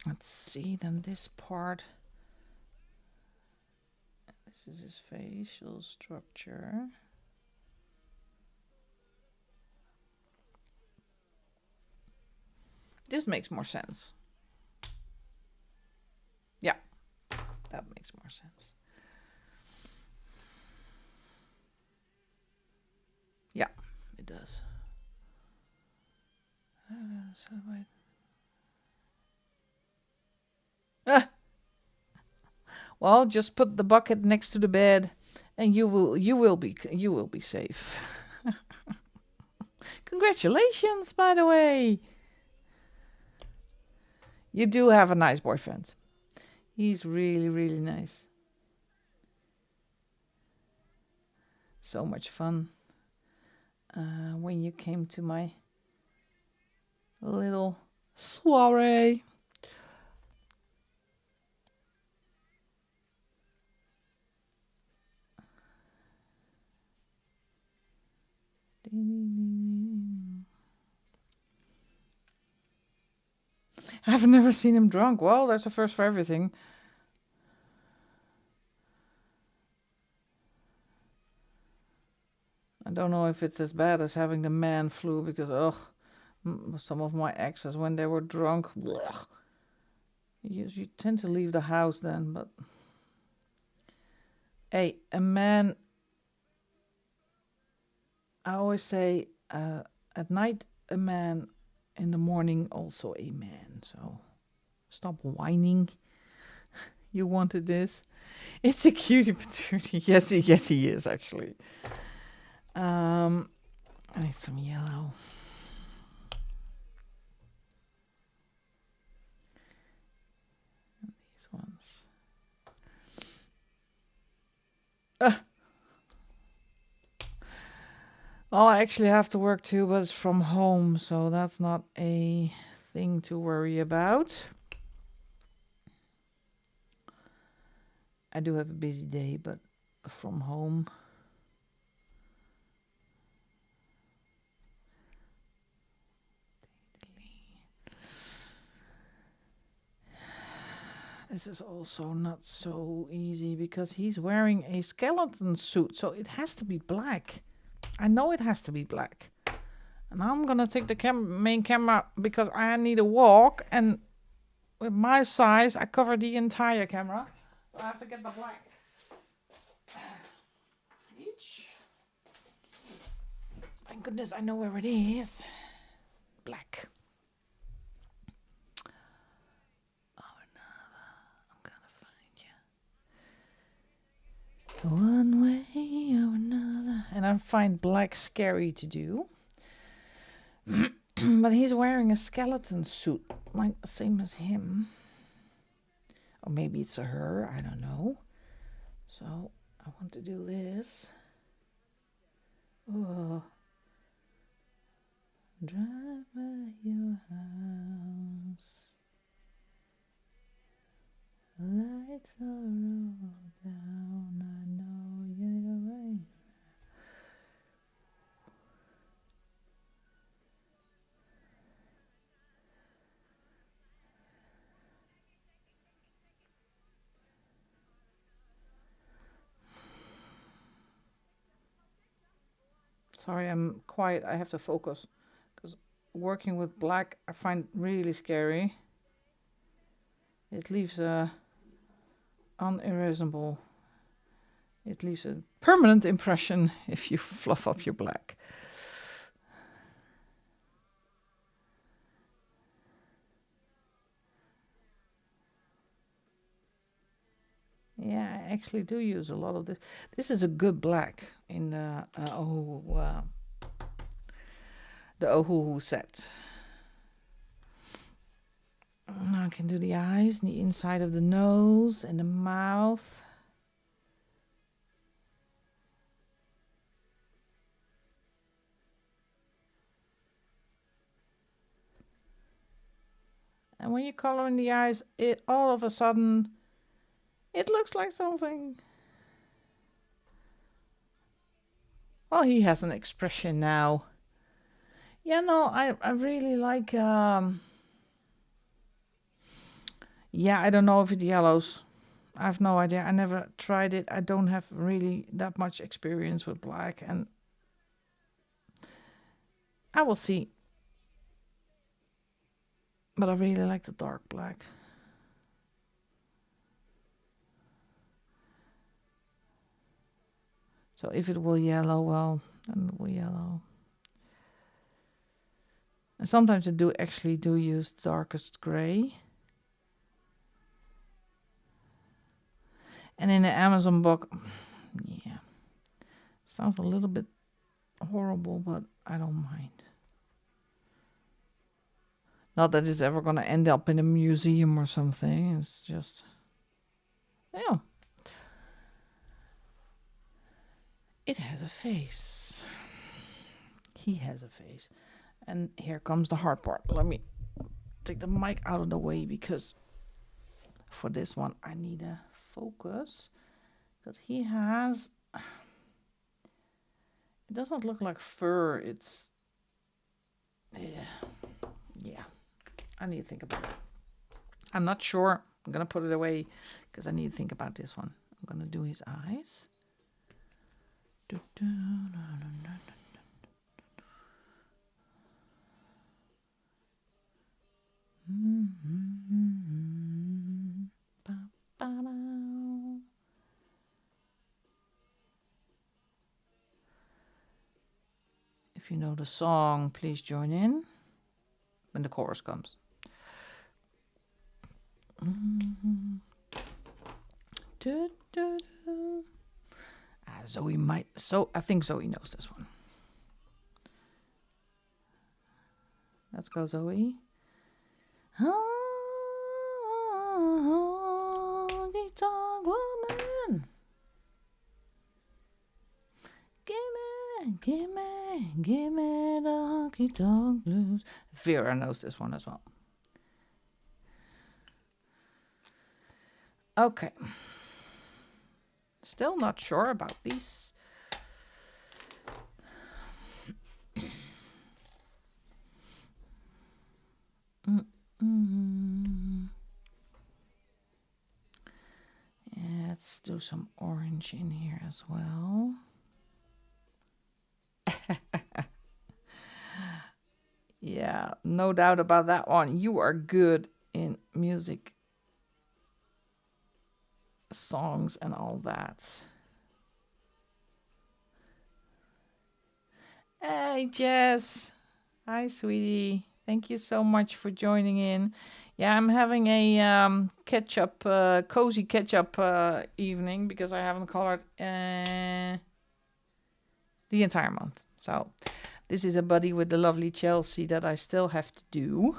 let's see, then this part, this is his facial structure. This makes more sense. Yeah, that makes more sense. Yeah, it does. Well, just put the bucket next to the bed, and you will be safe. Congratulations, by the way. You do have a nice boyfriend. He's really, really nice. So much fun. When you came to my little soiree. I've never seen him drunk. Well, there's a first for everything. I don't know if it's as bad as having the man flu, because some of my exes, when they were drunk, you tend to leave the house then. But hey, a man, I always say, at night a man, in the morning also a man. So stop whining. You wanted this. It's a cutie patootie. Yes, he is actually. I need some yellow. And these ones. Well, I actually have to work too, but it's from home, so that's not a thing to worry about. I do have a busy day, but from home. This is also not so easy because he's wearing a skeleton suit, so it has to be black. I know it has to be black. And I'm gonna take the main camera because I need a walk, and with my size, I cover the entire camera. So I have to get the black. Each. Thank goodness I know where it is. Black. One way or another. And I find black scary to do. But he's wearing a skeleton suit, like same as him. Or maybe it's a her, I don't know. So I want to do this. Oh. Drive by your house. Lights are all down, I know you're right. Sorry, I'm quiet. I have to focus because working with black I find really scary. It leaves a unerasable. It leaves a permanent impression if you fluff up your black. Yeah, I actually do use a lot of this. This is a good black in the the Ohuhu set. Now I can do the eyes, the inside of the nose and the mouth. And when you color in the eyes, it all of a sudden, it looks like something. Well, he has an expression now. Yeah, no, I really like, yeah, I don't know if it yellows. I have no idea. I never tried it. I don't have really that much experience with black, and I will see. But I really like the dark black. So if it will yellow, well, then it will yellow. And sometimes I do actually use darkest gray. And in the Amazon book, yeah, sounds a little bit horrible, but I don't mind. Not that it's ever going to end up in a museum or something. It's just, yeah. It has a face. He has a face. And here comes the hard part. Let me take the mic out of the way because for this one I need a focus. Because he has... It doesn't look like fur. It's... Yeah. I need to think about it. I'm not sure. I'm going to put it away because I need to think about this one. I'm going to do his eyes. If you know the song, please join in when the chorus comes. Zoe might. So I think Zoe knows this one. Let's go, Zoe. Honky tonk woman, give me the honky tonk blues. Vera knows this one as well. Okay. Still not sure about these. Let's do some orange in here as well. Yeah, no doubt about that one. You are good in music, songs, and all that. Hey, Jess. Hi, sweetie. Thank you so much for joining in. Yeah, I'm having a cozy catch-up evening because I haven't colored the entire month. So this is a buddy with the lovely Chelsea that I still have to do.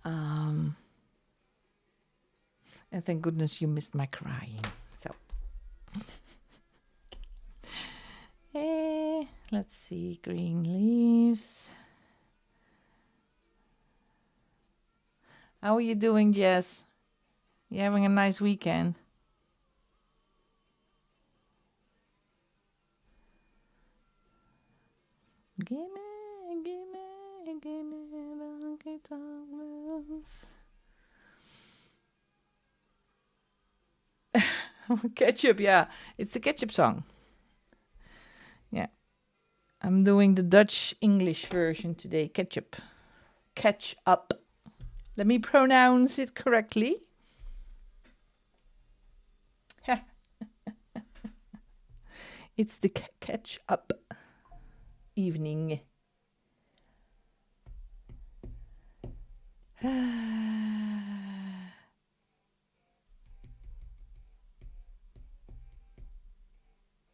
And thank goodness you missed my crying. So, hey, let's see, green leaves. How are you doing, Jess? You having a nice weekend? Give me the honky tonk blues. Ketchup, yeah. It's a ketchup song. Yeah. I'm doing the Dutch English version today. Ketchup. Catch up. Let me pronounce it correctly. It's the catch up evening.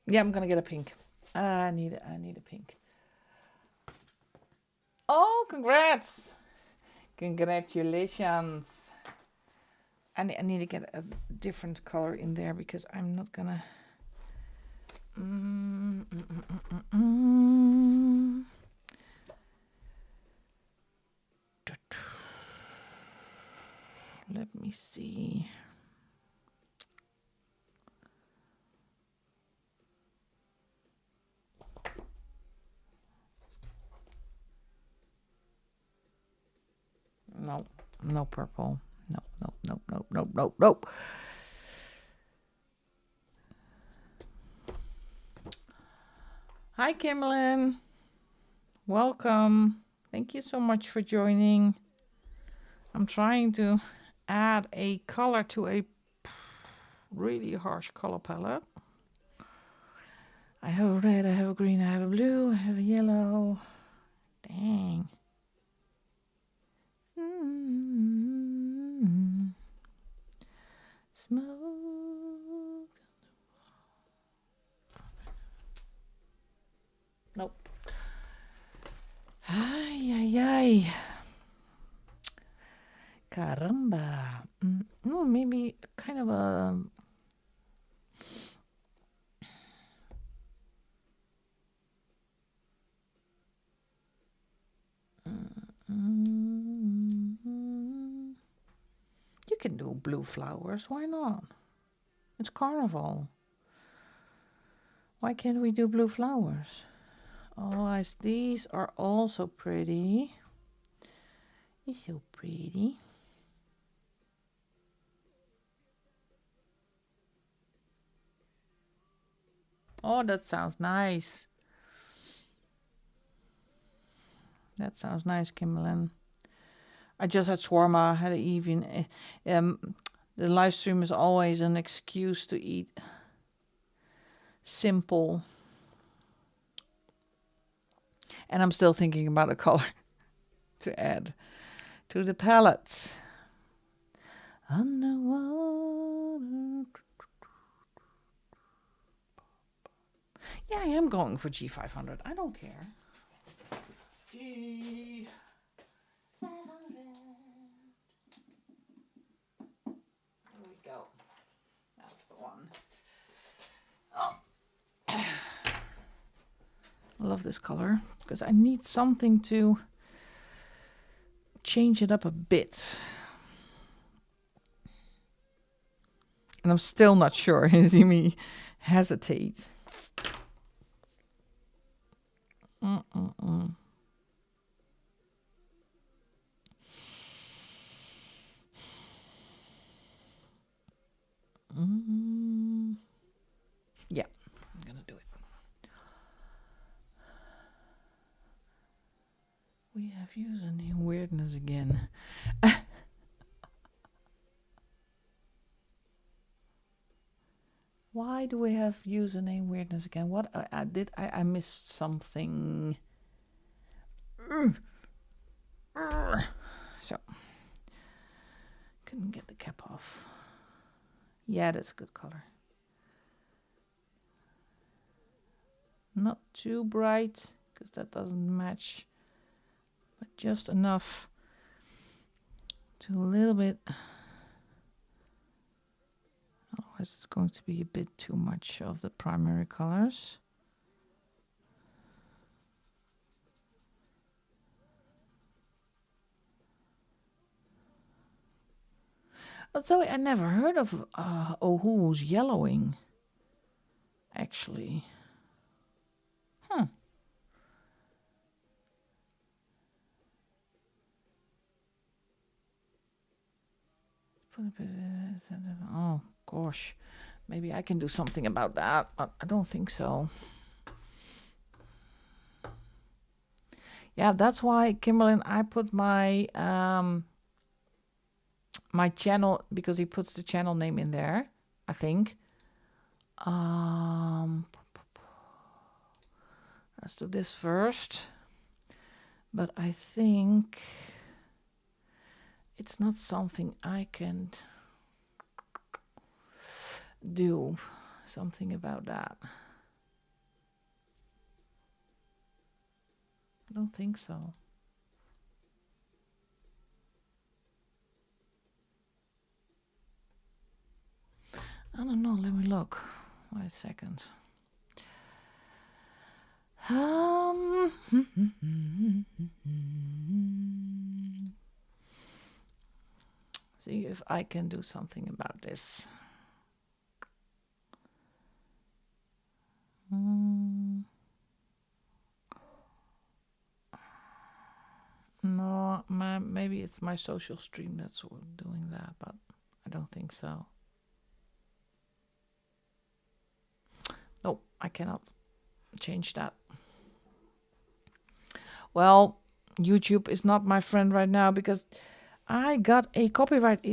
Yeah, I'm gonna get a pink. I need a pink. Oh, congrats! Congratulations. I need to get a different color in there because I'm not gonna. Let me see. No, no purple. No, no, no, no, no, no, no. Hi, Kimberlyn. Welcome. Thank you so much for joining. I'm trying to add a color to a really harsh color palette. I have a red, I have a green, I have a blue, I have a yellow. Dang. Smoke. Nope. Ay, ay, ay. Caramba. No, maybe kind of a... You can do blue flowers. Why not? It's carnival. Why can't we do blue flowers? Oh, these are also pretty. It's so pretty. Oh, that sounds nice. That sounds nice, Kimberlyn. I just had shawarma, had an evening. The live stream is always an excuse to eat simple. And I'm still thinking about a color to add to the palette. Underwater. Yeah, I am going for G500. I don't care. G500. There we go. That's the one. Oh. I love this color because I need something to change it up a bit. And I'm still not sure. You see me hesitate. Yeah, I'm gonna do it. We have username weirdness again. Why do we have username weirdness again? What I missed something. So couldn't get the cap off. Yeah, that's a good color. Not too bright because that doesn't match, but just enough to a little bit. Otherwise it's going to be a bit too much of the primary colors. So I never heard of Ohu's yellowing, actually. Oh, gosh. Maybe I can do something about that, but I don't think so. Yeah, that's why, Kimberlyn, I put my my channel, because he puts the channel name in there, I think. Let's do this first. But I think it's not something I can do something about that. I don't think so. I don't know. Let me look. Wait a second. See if I can do something about this. No, maybe it's my social stream that's doing that, but I don't think so. No, I cannot change that. Well, YouTube is not my friend right now because I got a copyright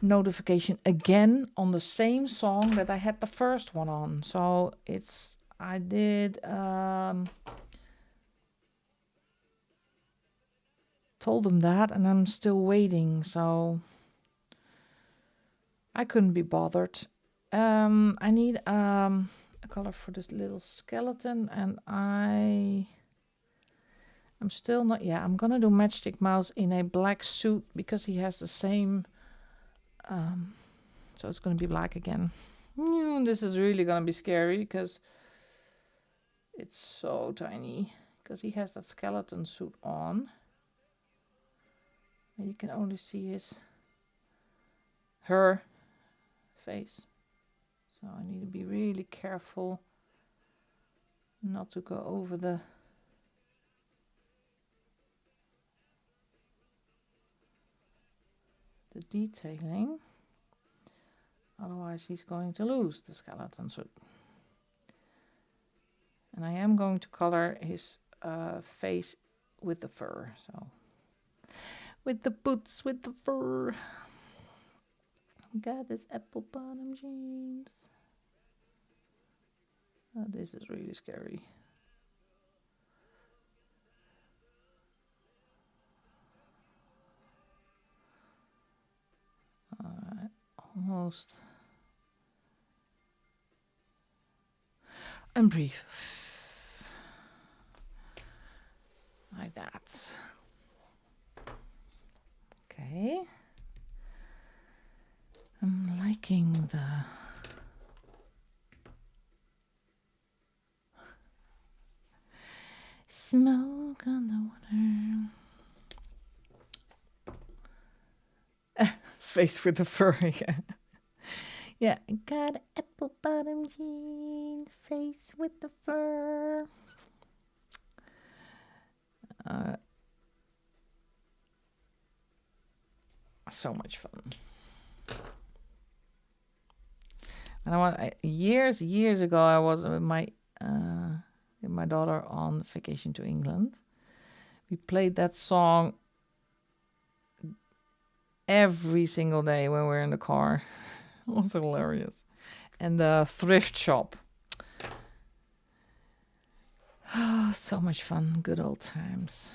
notification again on the same song that I had the first one on. So I did told them that, and I'm still waiting. So I couldn't be bothered. I need a color for this little skeleton, and I'm still not. Yeah, I'm gonna do Matchstick Mouse in a black suit because he has the same. So it's gonna be black again. This is really gonna be scary because it's so tiny. Because he has that skeleton suit on, and you can only see her face. So I need to be really careful not to go over the detailing. Otherwise he's going to lose the skeleton suit. And I am going to color his face with the fur. So with the boots, with the fur. Got his apple bottom jeans. Oh, this is really scary. Alright, almost. And breathe. Like that. Okay. I'm liking the smoke on the water. Face with the fur, yeah. Yeah, got apple bottom jeans, face with the fur. So much fun. And years ago, I was with my daughter on vacation to England. We played that song every single day when we were in the car. It was hilarious. And the thrift shop. Oh, so much fun. Good old times.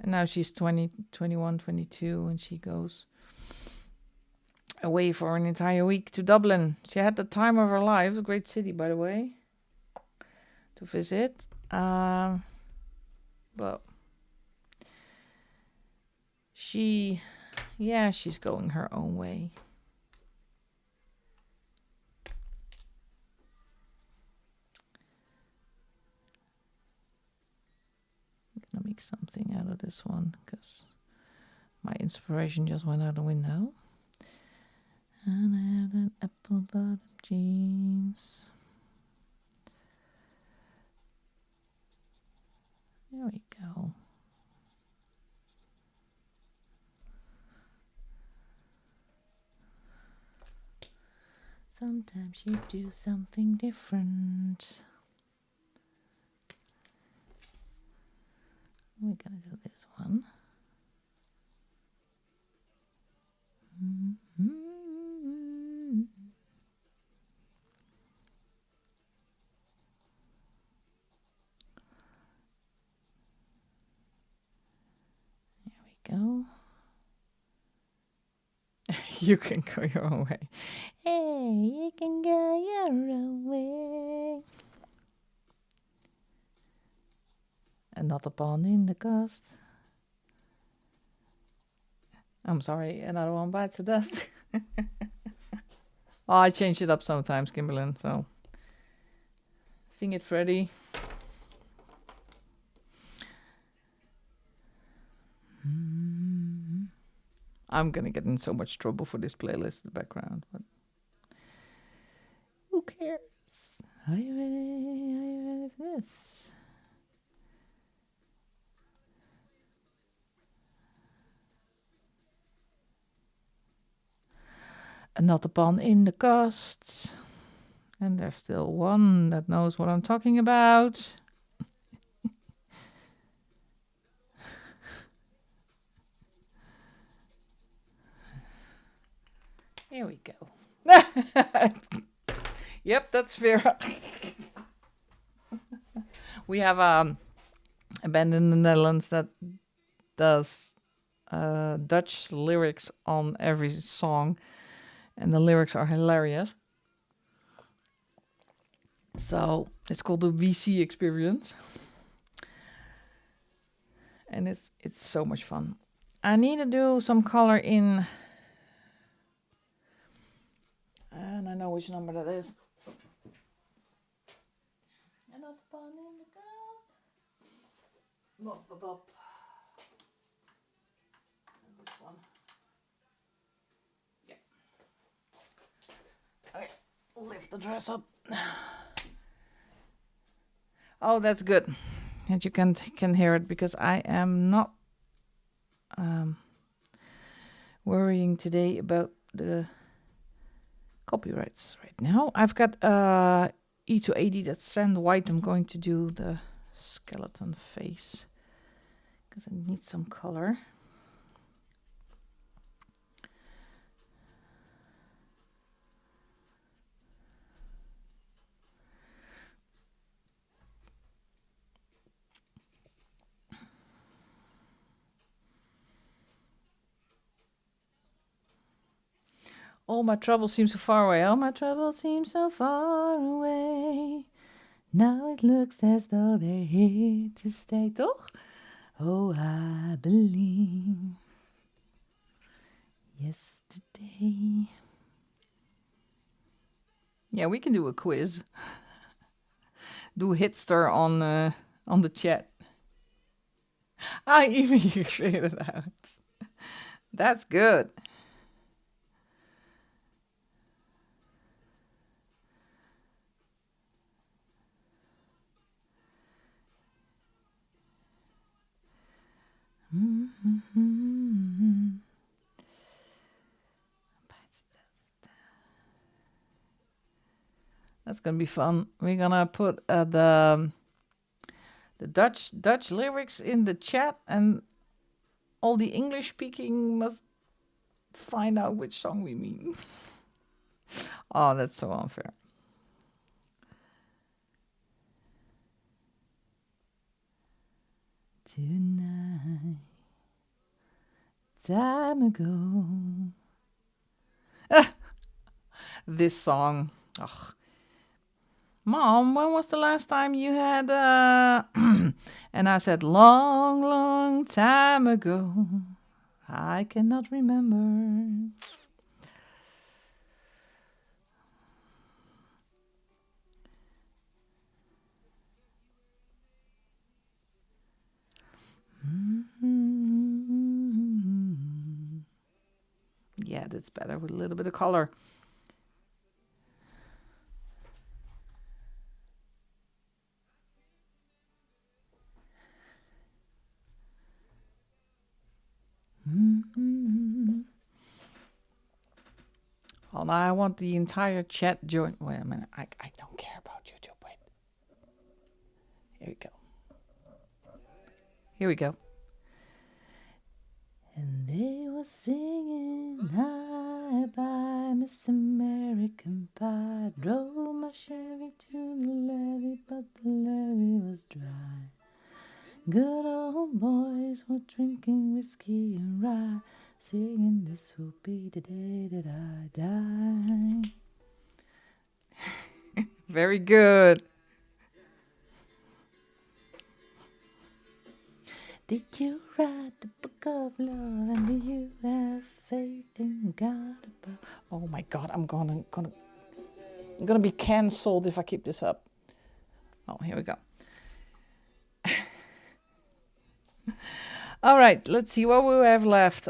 And now she's 20, 21, 22, and she goes away for an entire week to Dublin. She had the time of her life. It's a great city, by the way, to visit. But she's going her own way. I'm gonna make something out of this one because my inspiration just went out the window. And I have an apple bottom jeans. There we go. Sometimes you do something different. We're gonna do this one. There we go. You can go your own way. Hey, you can go your own way. And not a pawn in the cast. I'm sorry, another one bites the dust. Oh, I change it up sometimes, Kimberlyn, so sing it, Freddie. I'm gonna get in so much trouble for this playlist in the background, but who cares? Are you ready? Are you ready for this? Another pun in the cast. And there's still one that knows what I'm talking about. Here we go. Yep, that's Vera. We have a band in the Netherlands that does Dutch lyrics on every song, and the lyrics are hilarious. So it's called the VC Experience, and it's so much fun. I need to do some color in, and I know which number that is. Another fun in the cast. Bop, bop, bop. And this one. Yeah. Okay, lift the dress up. Oh, that's good. And you can hear it because I am not worrying today about the copyrights right now. I've got E280 that's sand white. I'm going to do the skeleton face because I need some color. All my troubles seem so far away. All my troubles seem so far away. Now it looks as though they're here to stay, toch? Oh, I believe yesterday. Yeah, we can do a quiz. Do a hitster on the chat. Even you figured it out. That's good. That's gonna be fun. We're gonna put the Dutch lyrics in the chat, and all the English speaking must find out which song we mean. Oh, that's so unfair. Tonight, time ago. This song. Ugh. Mom, when was the last time you had and I said long, long time ago. I cannot remember. Yeah, that's better with a little bit of color. Oh, now I want the entire chat join. Wait a minute. I don't care about YouTube. Wait. Here we go. Here we go. And they were singing "Hi, bye, Miss American Pie." Drove my Chevy to the levee, but the levee was dry. Good old boys were drinking whiskey and rye, singing "This will be the day that I die." Very good. Did you write the book of love, and do you have faith in God above. Oh my God, I'm gonna be cancelled if I keep this up. Oh, here we go. All right, let's see what we have left.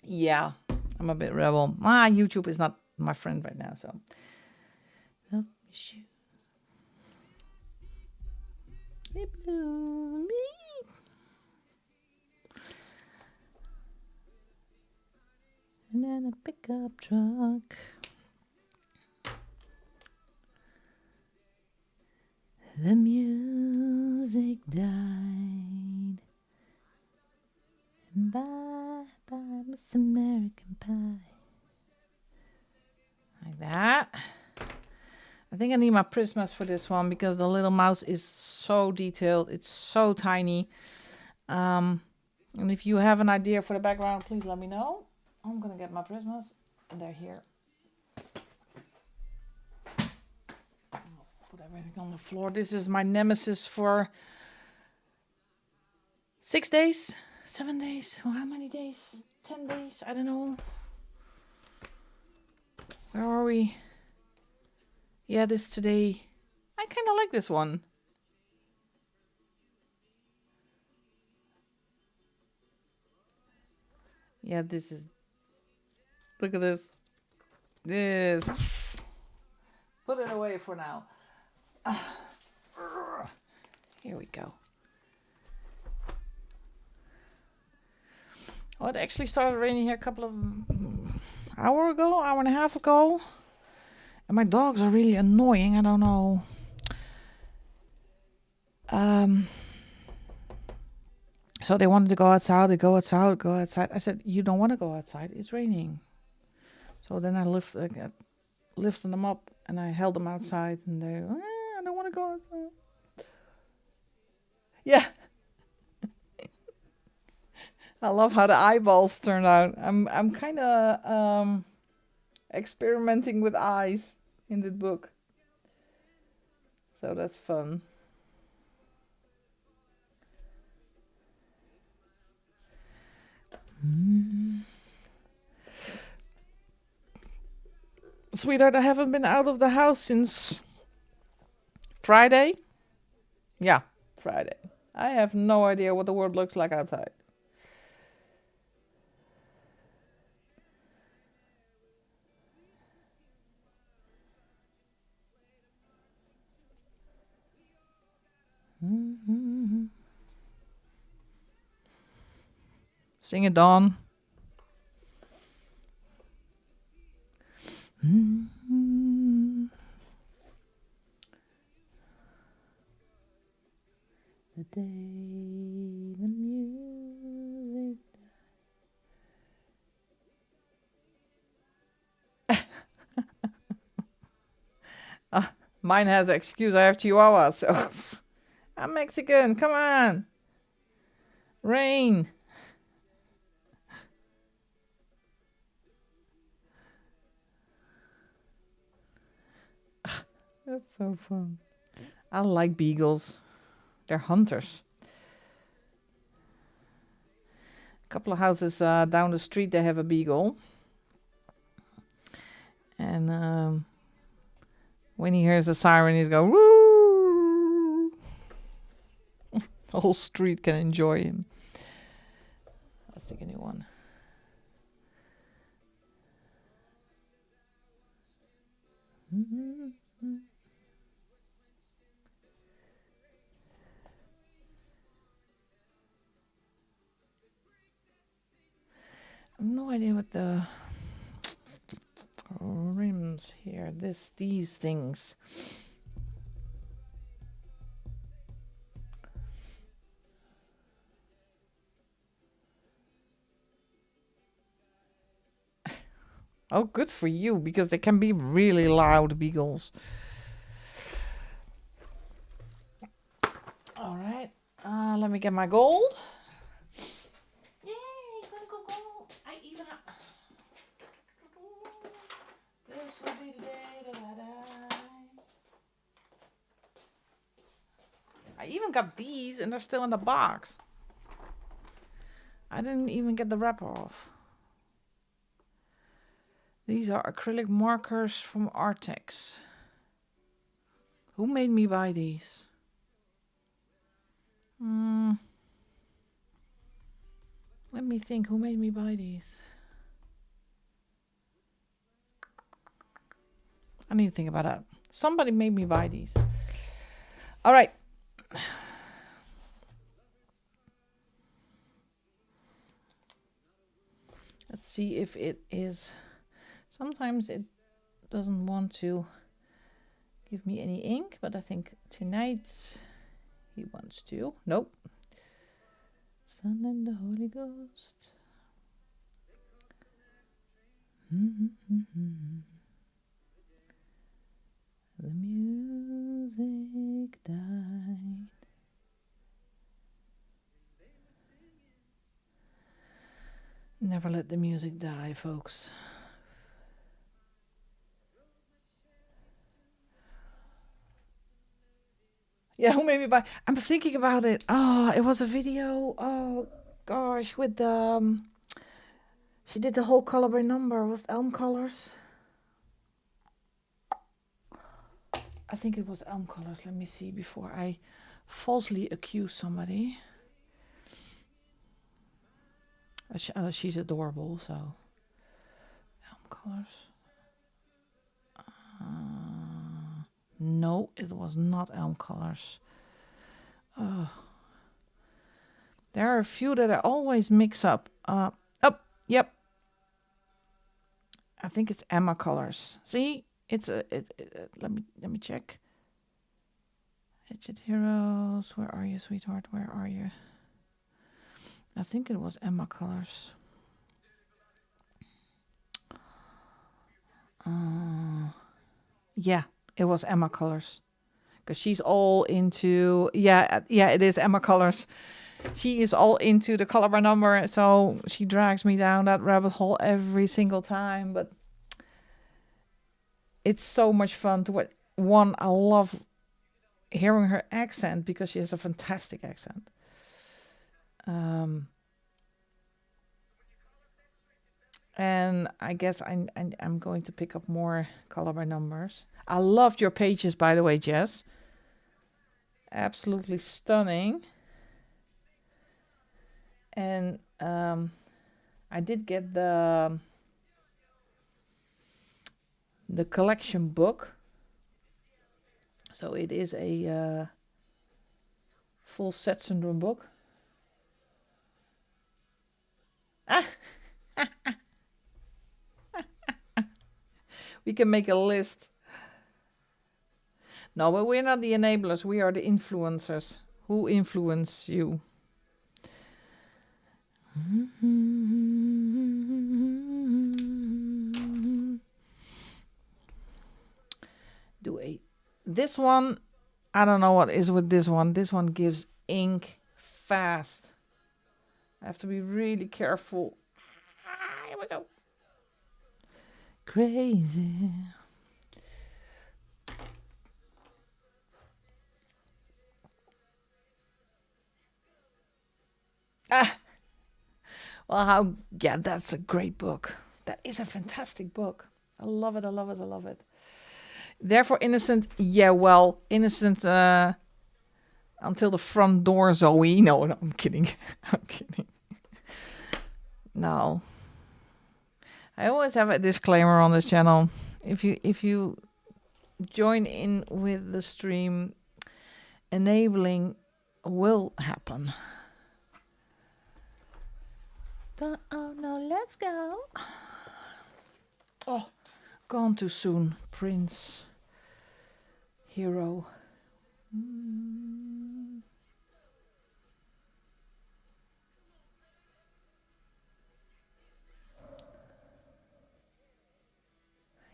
Yeah, I'm a bit rebel. YouTube is not my friend right now, so. Love me, and then a pickup truck. The music died. And bye bye, Miss American Pie. Like that. I think I need my Prismas for this one because the little mouse is so detailed. It's so tiny. And if you have an idea for the background, please let me know. I'm gonna get my Prismas. And they're here. Put everything on the floor. This is my nemesis for 6 days, 7 days. How many days? 10 days? I don't know. Where are we? Yeah, this today. I kind of like this one. Yeah, this is. Look at this. This. Put it away for now. Here we go. Oh, it actually started raining here a couple of hour and a half ago. And my dogs are really annoying. I don't know. So they wanted to go outside. They go outside. I said, you don't want to go outside. It's raining. So then I lifted them up and I held them outside. And they, I don't want to go outside. Yeah. I love how the eyeballs turned out. I'm kind of experimenting with eyes in the book. So that's fun. Sweetheart, I haven't been out of the house since Friday. Yeah, Friday. I have no idea what the world looks like outside. Sing it, Dawn. The day the music. Mine has an excuse. I have Chihuahua, so I'm Mexican. Come on, rain. That's so fun. I like beagles. They're hunters. A couple of houses down the street, they have a beagle. And when he hears a siren, he's going, woo! The whole street can enjoy him. Let's take a new one. I have no idea what the rims here. These things. Oh, good for you, because they can be really loud beagles. All right, let me get my gold. Yay, gonna go gold. I even have. This will be the day that I die. I even got these and they're still in the box. I didn't even get the wrapper off. These are acrylic markers from Artex. Who made me buy these? Let me think, who made me buy these? I need to think about that. Somebody made me buy these. All right. Let's see if it is. Sometimes it doesn't want to give me any ink, but I think tonight he wants to. Nope. Son and the Holy Ghost. The music died. Never let the music die, folks. Yeah, who made me buy? I'm thinking about it. Oh, it was a video. Oh gosh, with the she did the whole color by number. Was it Elm Colors? I think it was Elm Colors. Let me see before I falsely accuse somebody. She's adorable, so Elm Colors. No, it was not Elm Colors. There are a few that I always mix up. Yep. I think it's Emma Colors. See, it's let me check. Hedged Heroes, where are you, sweetheart? Where are you? I think it was Emma Colors. Yeah, it was Emma Colors. Because she's all into, yeah, it is Emma Colors. She is all into the color by number, so she drags me down that rabbit hole every single time. But it's so much fun to watch. One, I love hearing her accent because she has a fantastic accent. And I guess I'm going to pick up more color by numbers. I loved your pages, by the way, Jess. Absolutely stunning. And I did get the collection book. So it is a full set syndrome book. We can make a list. No, but we're not the enablers. We are the influencers. Who influence you? This one, I don't know what is with this one. This one gives ink fast. I have to be really careful. Here we go. Crazy. Well, that's a great book. That is a fantastic book. I love it. Therefore, Innocent. Yeah, well, Innocent until the front door, Zoe. No, I'm kidding. No. I always have a disclaimer on this channel. If you join in with the stream, enabling will happen. Oh no, let's go. Oh, gone too soon, Prince. Hero.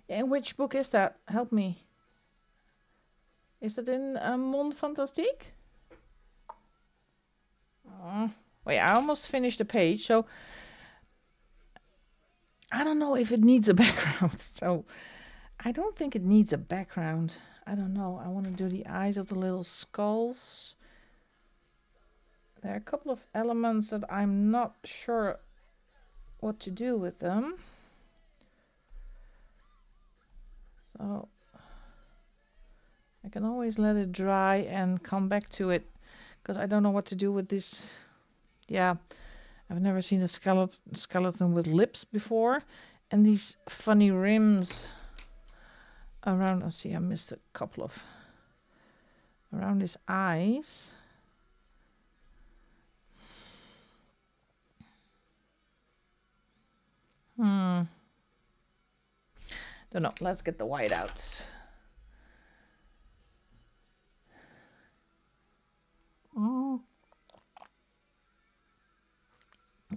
And which book is that? Help me. Is it in Monde Fantastique? Wait, I almost finished the page, so I don't know if it needs a background. So I don't think it needs a background. I don't know. I want to do the eyes of the little skulls. There are a couple of elements that I'm not sure what to do with them. So I can always let it dry and come back to it, because I don't know what to do with this. Yeah, I've never seen a skeleton with lips before. And these funny rims around, let's see, I missed a couple of, around his eyes. Don't know, let's get the white out.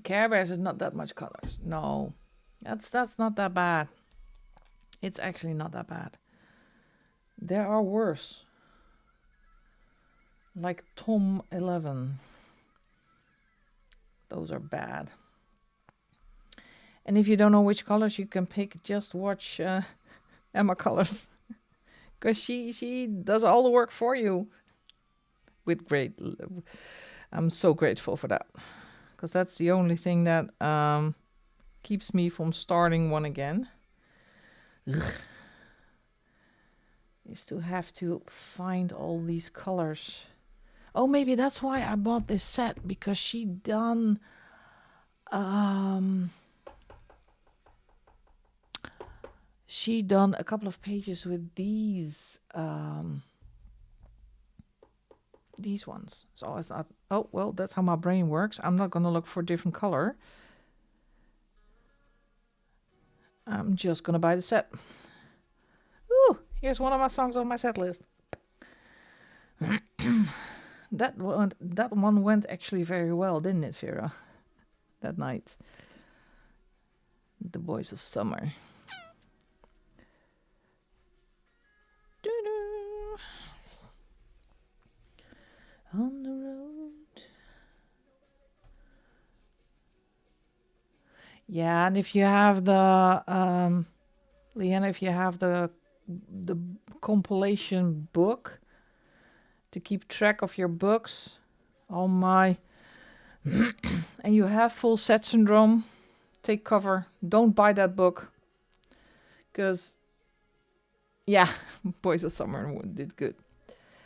Care Bears is not that much colors. No, that's not that bad. It's actually not that bad. There are worse. Like Tom 11. Those are bad. And if you don't know which colors you can pick, just watch Emma Colors. Because she does all the work for you. With great... I'm so grateful for that. Because that's the only thing that keeps me from starting one again. Ugh. You still have to find all these colors. Oh, maybe that's why I bought this set, because she done a couple of pages with these ones. So I thought, oh well, that's how my brain works. I'm not gonna look for a different color. I'm just gonna buy the set. Ooh, here's one of my songs on my set list. That one went actually very well, didn't it, Vera? That night. The Boys of Summer. Doo-doo. On the road. Yeah, and if you have the Leanna, if you have the compilation book to keep track of your books, oh my, and you have full set syndrome, take cover. Don't buy that book, because yeah, Boys of Summer did good.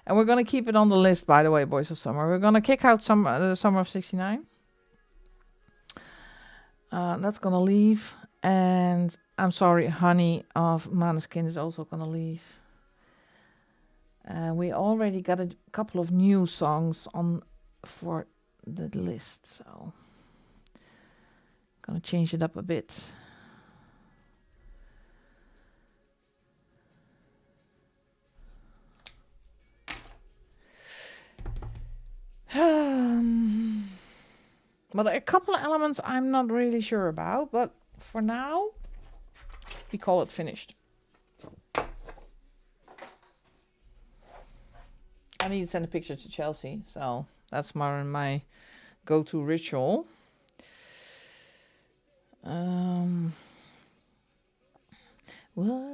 And we're going to keep it on the list, by the way, Boys of Summer. We're going to kick out the Summer of 69. That's going to leave. And I'm sorry, Honey of Maneskin is also going to leave. We already got a couple of new songs on for the list, so going to change it up a bit. But a couple of elements I'm not really sure about, but for now, we call it finished. I need to send a picture to Chelsea, so that's my go-to ritual. What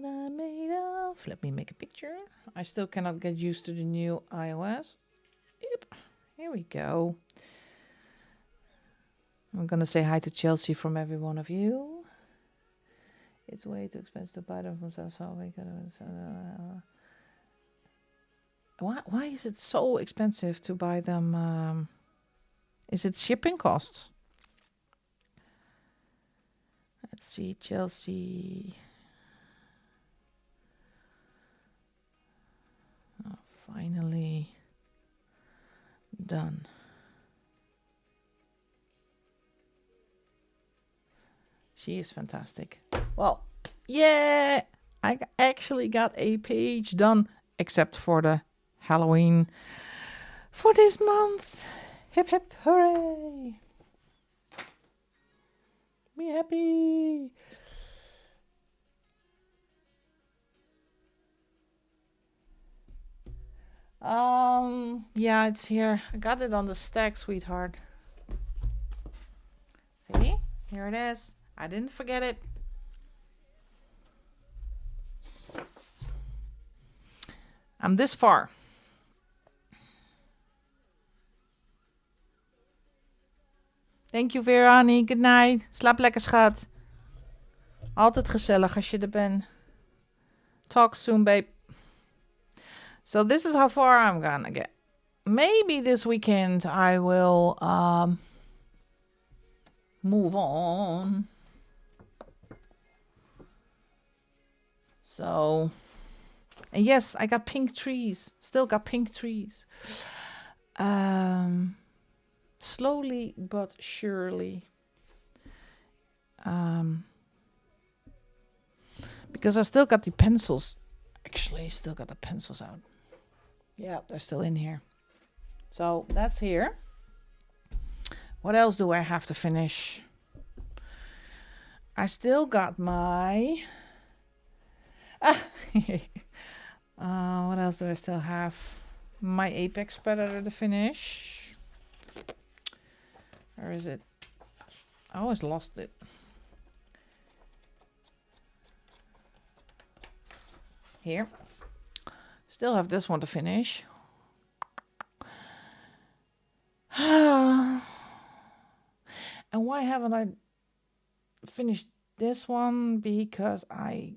I made of. Let me make a picture. I still cannot get used to the new iOS. Yep, here we go. I'm gonna say hi to Chelsea from every one of you. It's way too expensive to buy them from South. Why is it so expensive to buy them? Is it shipping costs? Let's see, Chelsea. Oh, finally done. She is fantastic. Well, yeah, I actually got a page done, except for the Halloween for this month. Hip hip hooray! Be happy. Yeah, it's here. I got it on the stack, sweetheart. See? Here it is. I didn't forget it. I'm this far. Thank you, Verani. Good night. Slaap lekker, schat. Altijd gezellig als je er bent. Talk soon, babe. So this is how far I'm gonna get. Maybe this weekend I will move on. So, and yes, I got pink trees. Still got pink trees. Slowly but surely. Because I still got the pencils. Actually, still got the pencils out. Yeah, they're still in here. So that's here. What else do I have to finish? I still got my... what else do I still have? My Apex Predator to finish. Where is it? I always lost it. Here. Still have this one to finish. And why haven't I finished this one? Because I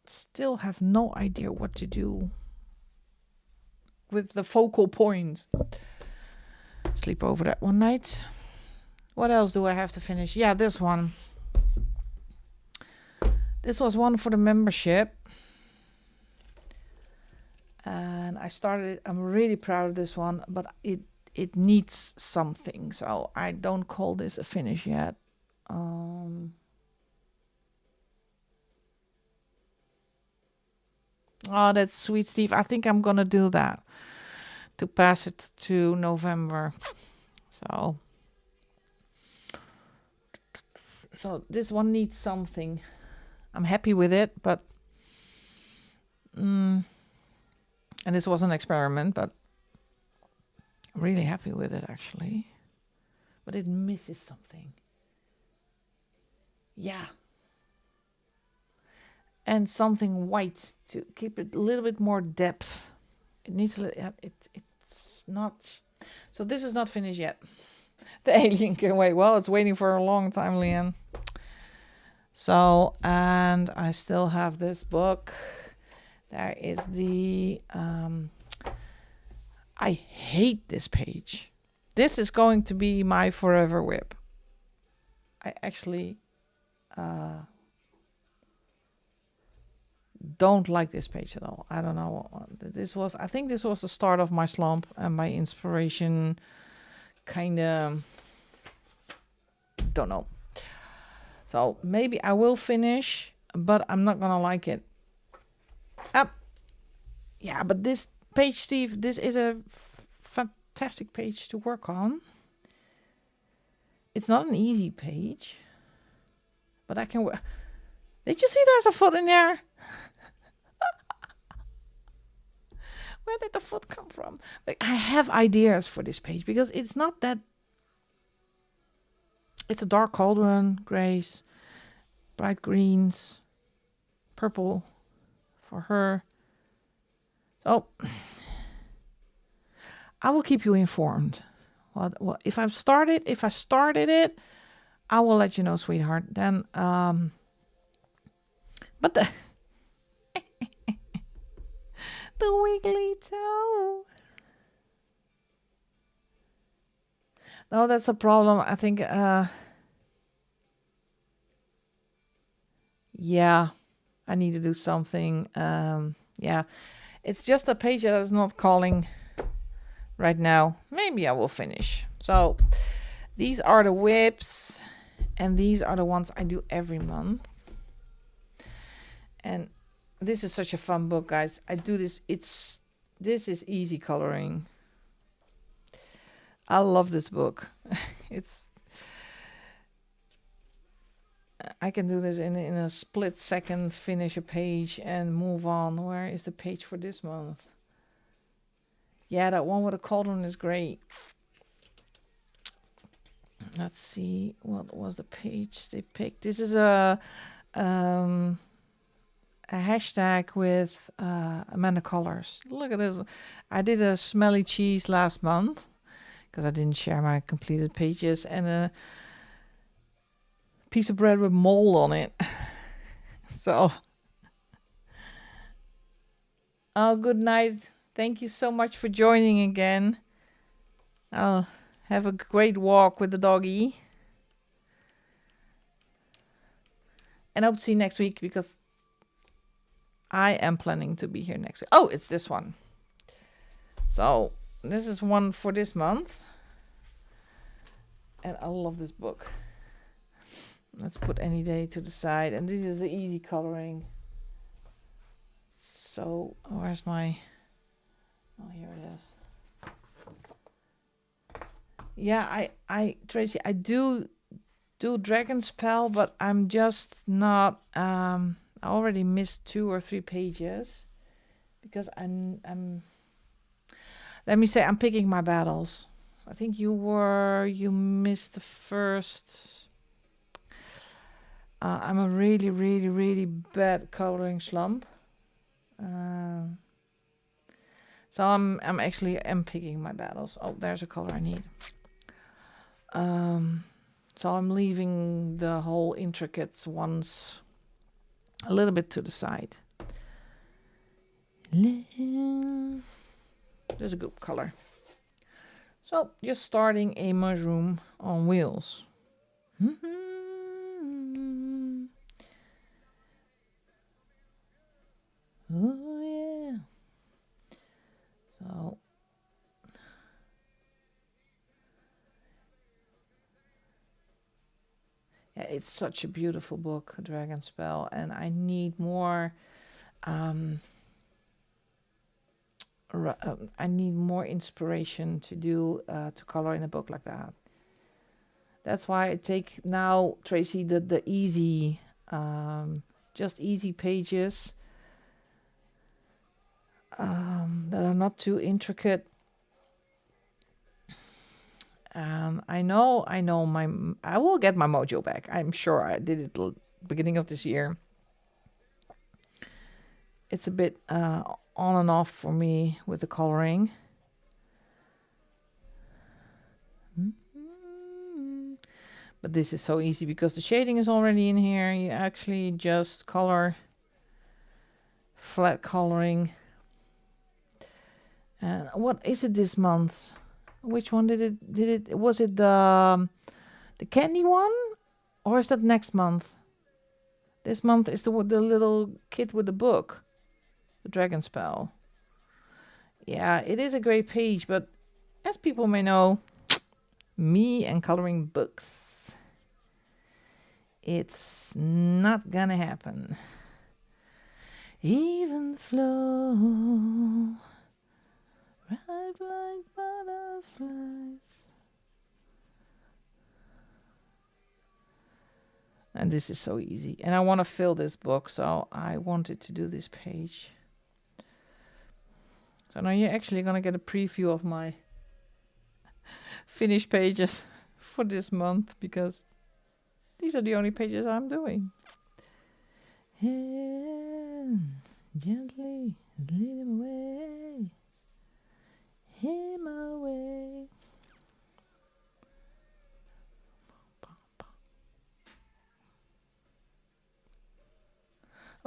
still have no idea what to do with the focal points. Sleep over that one night. What else do I have to finish? Yeah, this one. This was one for the membership. And I started it. I'm really proud of this one, but it needs something. So I don't call this a finish yet. Oh, that's sweet, Steve. I think I'm going to do that to pass it to November. So this one needs something. I'm happy with it, but... and this was an experiment, but I'm really happy with it, actually. But it misses something. Yeah. And something white to keep it a little bit more depth. It needs it's not... So this is not finished yet. The alien can wait. Well, it's waiting for a long time, Leanne. So, and I still have this book. There is the... I hate this page. This is going to be my forever whip. I actually don't like this page at all. I don't know what this was. I think this was the start of my slump and my inspiration kind of... Don't know. So maybe I will finish, but I'm not gonna like it. Yeah, but this page, Steve, this is a fantastic page to work on. It's not an easy page, but I can work. Did you see there's a foot in there? Where did the foot come from? Like, I have ideas for this page because it's not that... It's a dark cauldron, grays, bright greens, purple for her. So I will keep you informed. Well, if I started it, I will let you know, sweetheart. Then, but the the wiggly toe. No, that's a problem. I think. Yeah, I need to do something. Yeah. It's just a page that is not calling right now. Maybe I will finish. So these are the whips, and these are the ones I do every month. And this is such a fun book, guys. I do this. This is easy coloring. I love this book. I can do this in a split second, finish a page and move on. Where is the page for this month? Yeah, that one with a cauldron is great. Let's see, what was the page they picked? This is a hashtag with Amanda Colors. Look at this. I did a smelly cheese last month because I didn't share my completed pages, and a piece of bread with mold on it. So, oh, good night. Thank you so much for joining again. I'll have a great walk with the doggy. And I hope to see you next week, because I am planning to be here next week. Oh, it's this one. So this is one for this month. And I love this book. Let's put Any Day to the side. And this is the easy coloring. So where's my... Oh, here it is. Yeah, Tracy, I do Dragon Spell, but I'm just not... I already missed 2 or 3 pages. Because I'm... Let me say, I'm picking my battles. I think you missed the first... I'm a really, really, really bad coloring slump. So I'm actually picking my battles. Oh, there's a color I need. So I'm leaving the whole intricate ones a little bit to the side. There's a good color. So just starting a mushroom on wheels. Oh yeah. So yeah, it's such a beautiful book, Dragon Spell, and I need more I need more inspiration to do to color in a book like that. That's why I take now, Tracy, the easy just easy pages that are not too intricate. I know I will get my mojo back. I'm sure I did it beginning of this year. It's a bit on and off for me with the coloring. But this is so easy because the shading is already in here. You actually just color, flat coloring. And what is it this month? Which one did it? Was it the candy one, or is that next month? This month is the little kid with the book, the Dragon Spell. Yeah, it is a great page, but as people may know, me and coloring books, it's not gonna happen. Even flow right like butterflies. And this is so easy. And I want to fill this book, so I wanted to do this page. So now you're actually going to get a preview of my finished pages for this month, because these are the only pages I'm doing. And gently lead him away. Him away.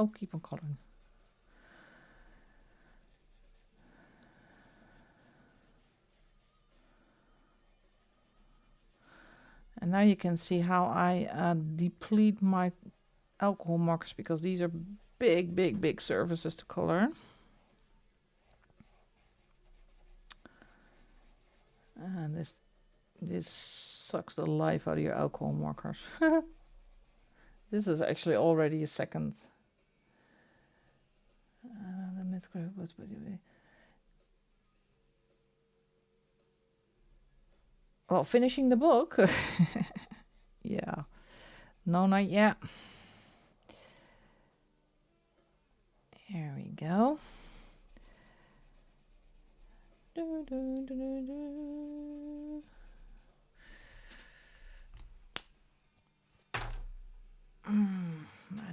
Oh, keep on coloring. And now you can see how I deplete my alcohol markers, because these are big surfaces to color. And this sucks the life out of your alcohol markers. This is actually already a second. Well, finishing the book. Yeah. No, not yet. Here we go. I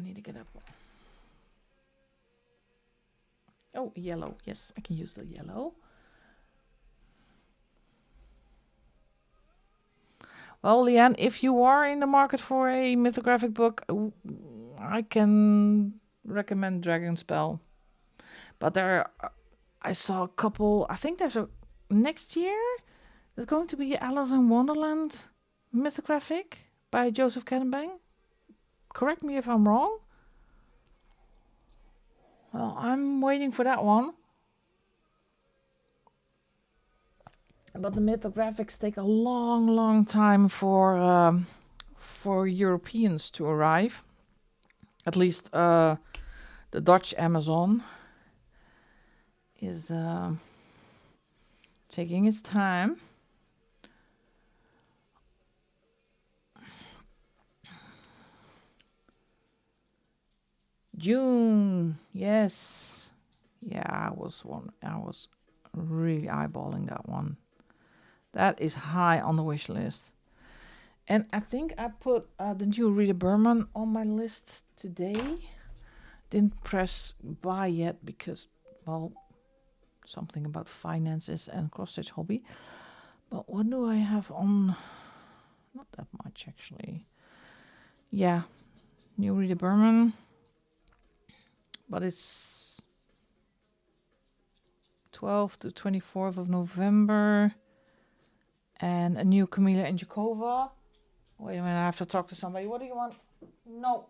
need to get up. Oh, yellow. Yes, I can use the yellow. Well, Leanne, if you are in the market for a mythographic book, I can recommend Dragonspell. But I saw a couple. I think there's a next year. There's going to be Alice in Wonderland mythographic by Joseph Cadenbang. Correct me if I'm wrong. Well, I'm waiting for that one. But the mythographics take a long, long time for Europeans to arrive. At least the Dutch Amazon is taking its time. June, yes. Yeah, I was really eyeballing that one. That is high on the wish list. And I think I put the new Rita Berman on my list today. Didn't press buy yet because, well, something about finances and cross-stitch hobby. But what do I have on? Not that much, actually. Yeah, new Rita Berman. But it's 12th to 24th of November. And a new Camila and Jakova. Wait a minute, I have to talk to somebody. What do you want? No.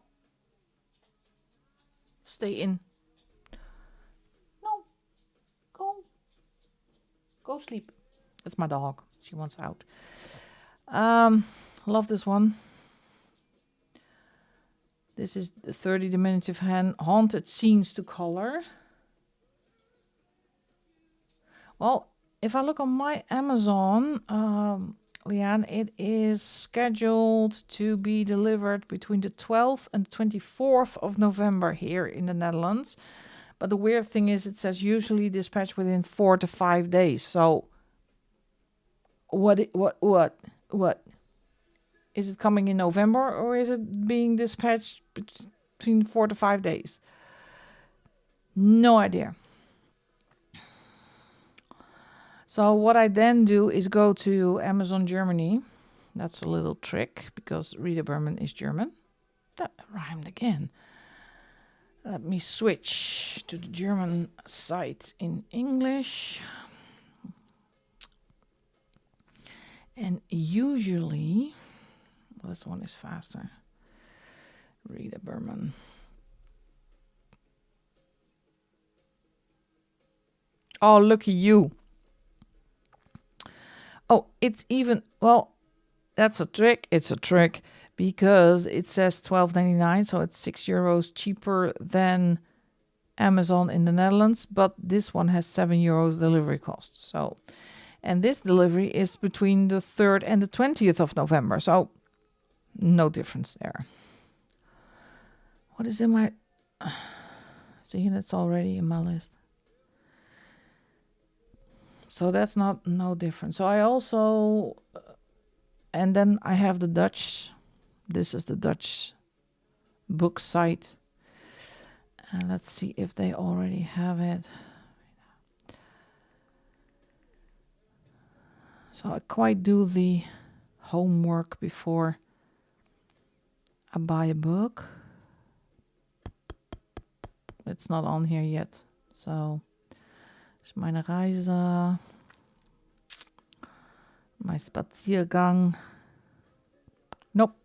Stay in. No. Go sleep. That's my dog. She wants out. Love this one. This is the 30 diminutive haunted scenes to color. Well, if I look on my Amazon, Leanne, it is scheduled to be delivered between the 12th and 24th of November here in the Netherlands. But the weird thing is it says usually dispatched within 4 to 5 days. So what? Is it coming in November or is it being dispatched between 4 to 5 days? No idea. So what I then do is go to Amazon Germany. That's a little trick because Rita Berman is German. That rhymed again. Let me switch to the German site in English. And usually, this one is faster. Rita Berman. Oh, looky you. Oh, it's even, well, that's a trick. It's a trick because it says €12.99, so it's €6 cheaper than Amazon in the Netherlands, but this one has €7 delivery cost. So, and this delivery is between the 3rd and the 20th of November, so no difference there. What is in my, see, that's already in my list. So that's no different. So I also, and then I have the Dutch. This is the Dutch book site. And let's see if they already have it. So I quite do the homework before I buy a book. It's not on here yet. So meine Reise, my Spaziergang. Nope.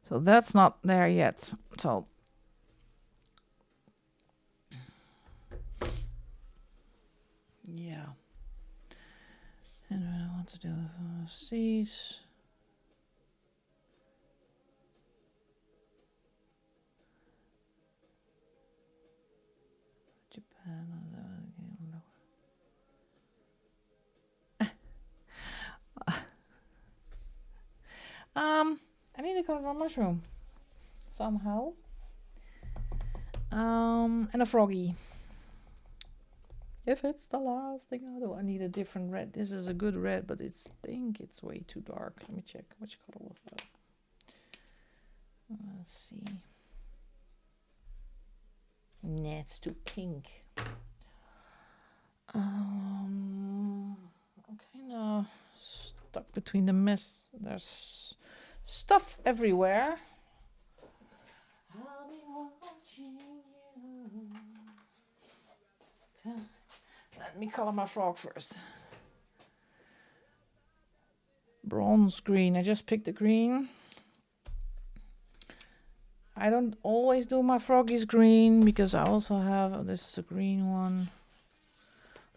So that's not there yet. So yeah. And what I want to do overseas. Japan. I need to cut a mushroom somehow. And a froggy. If it's the last thing I do, I need a different red. This is a good red, but I think it's way too dark. Let me check. Which color was that? Let's see. Nah, it's too pink. I'm kind of stuck between the mess. There's stuff everywhere. I'll be watching you. Let me color my frog first. Bronze green. I just picked the green. I don't always do my froggies green because I also have, oh, this is a green one.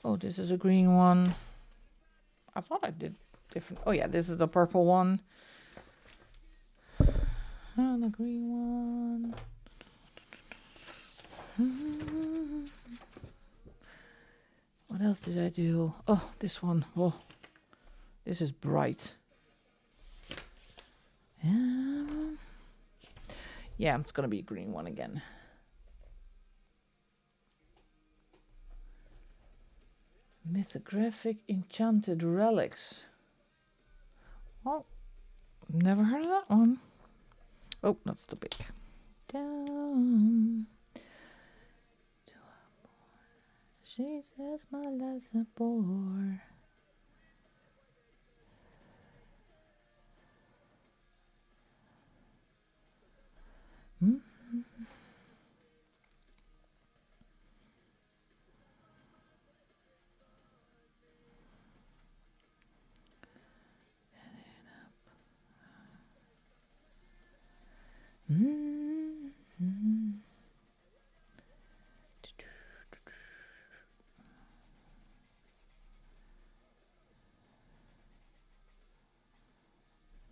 Oh, this is a green one. I thought I did different. Oh yeah, this is the purple one. And the green one. What else did I do? Oh, this one. Oh, this is bright. Yeah, it's gonna be a green one again. Mythographic enchanted relics. Oh, never heard of that one. Oh, that's too big. Down to a boy. She says my life's a bore.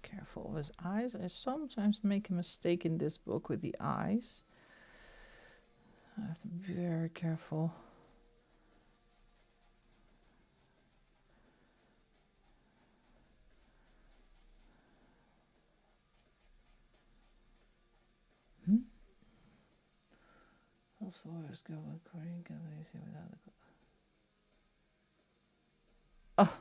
Careful with his eyes. I sometimes make a mistake in this book with the eyes. I have to be very careful. Those fours go according to without the. Oh,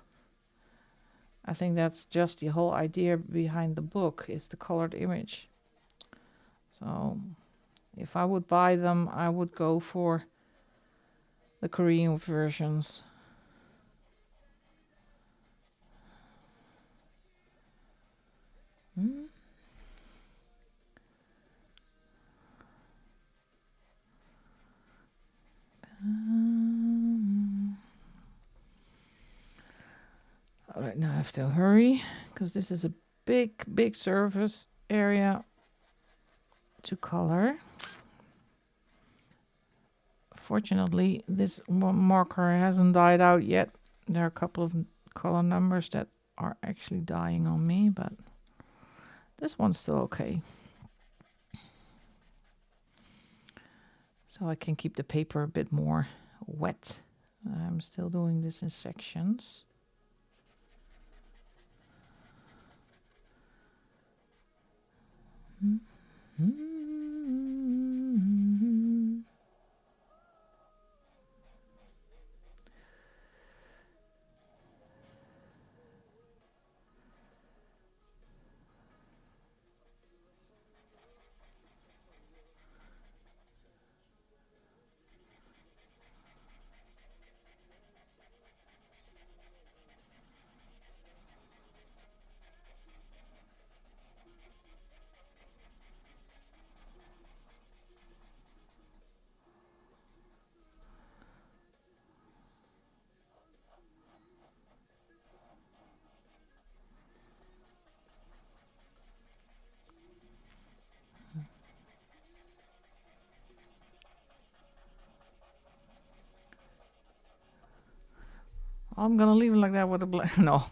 I think that's just the whole idea behind the book. It's the colored image. So, if I would buy them, I would go for the Korean versions. All right, now I have to hurry because this is a big surface area to color. Fortunately, this marker hasn't died out yet. There are a couple of color numbers that are actually dying on me, but this one's still okay. So I can keep the paper a bit more wet. I'm still doing this in sections. I'm gonna leave it like that with the black. No.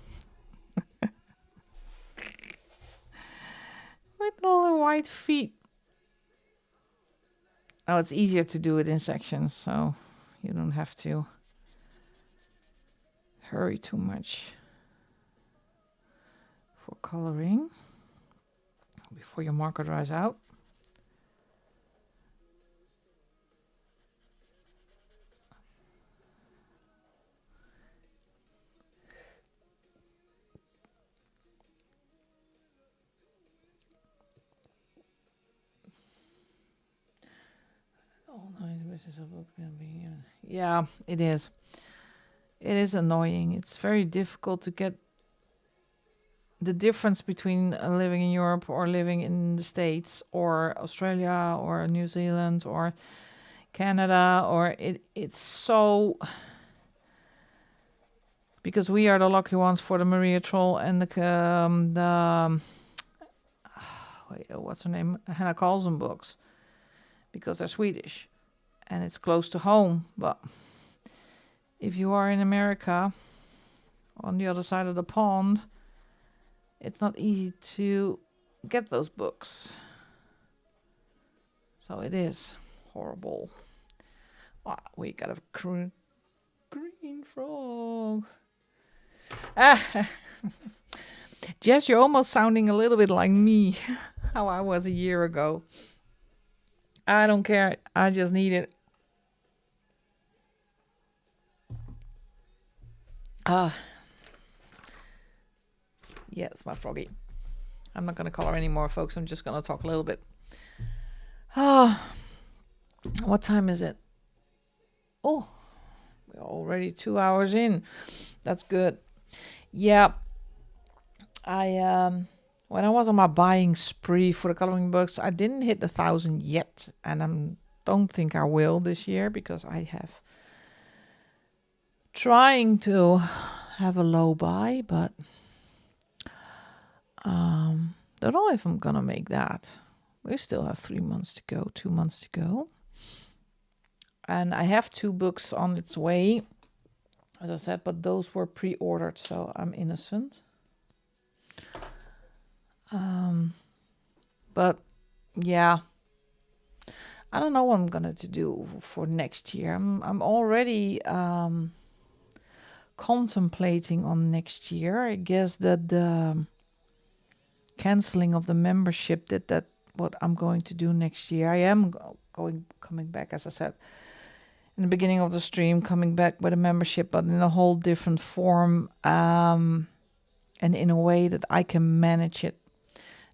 With all the white feet. Oh, it's easier to do it in sections, so you don't have to hurry too much for coloring before your marker dries out. Yeah, it is. It is annoying. It's very difficult to get the difference between living in Europe or living in the States or Australia or New Zealand or Canada, or it's so, because we are the lucky ones for the Maria Troll and what's her name, Hannah Carlson books, because they're Swedish and it's close to home. But if you are in America, on the other side of the pond, it's not easy to get those books. So it is horrible. Oh, we got a green frog. Jess, you're almost sounding a little bit like me, how I was a year ago. I don't care. I just need it. Yeah, it's my froggy. I'm not going to color anymore, folks. I'm just going to talk a little bit. What time is it? Oh, we're already 2 hours in. That's good. Yeah. When I was on my buying spree for the coloring books, I didn't hit 1,000 yet. And I don't think I will this year, because I have trying to have a low buy, but don't know if I'm gonna make that. We still have 3 months to go, 2 months to go. And I have 2 books on its way, as I said, but those were pre-ordered, so I'm innocent. But yeah, I don't know what I'm gonna to do for next year. I'm already contemplating on next year. I guess that the canceling of the membership, that what I'm going to do next year. I am coming back, as I said in the beginning of the stream, coming back with a membership, but in a whole different form, and in a way that I can manage it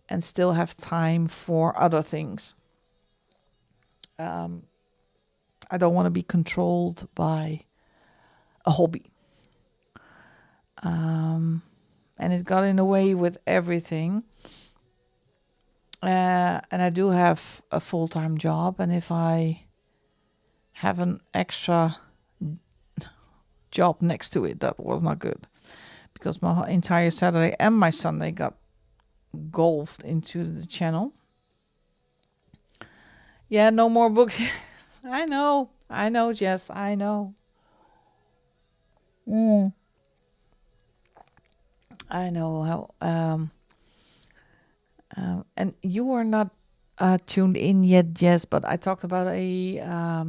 and still have time for other things. I don't want to be controlled by a hobby. And it got in the way with everything. And I do have a full-time job, and if I have an extra job next to it, that was not good, because my entire Saturday and my Sunday got golfed into the channel. Yeah, no more books. I know, Jess, I know. I know how. And you are not tuned in yet, Jess, but I talked about a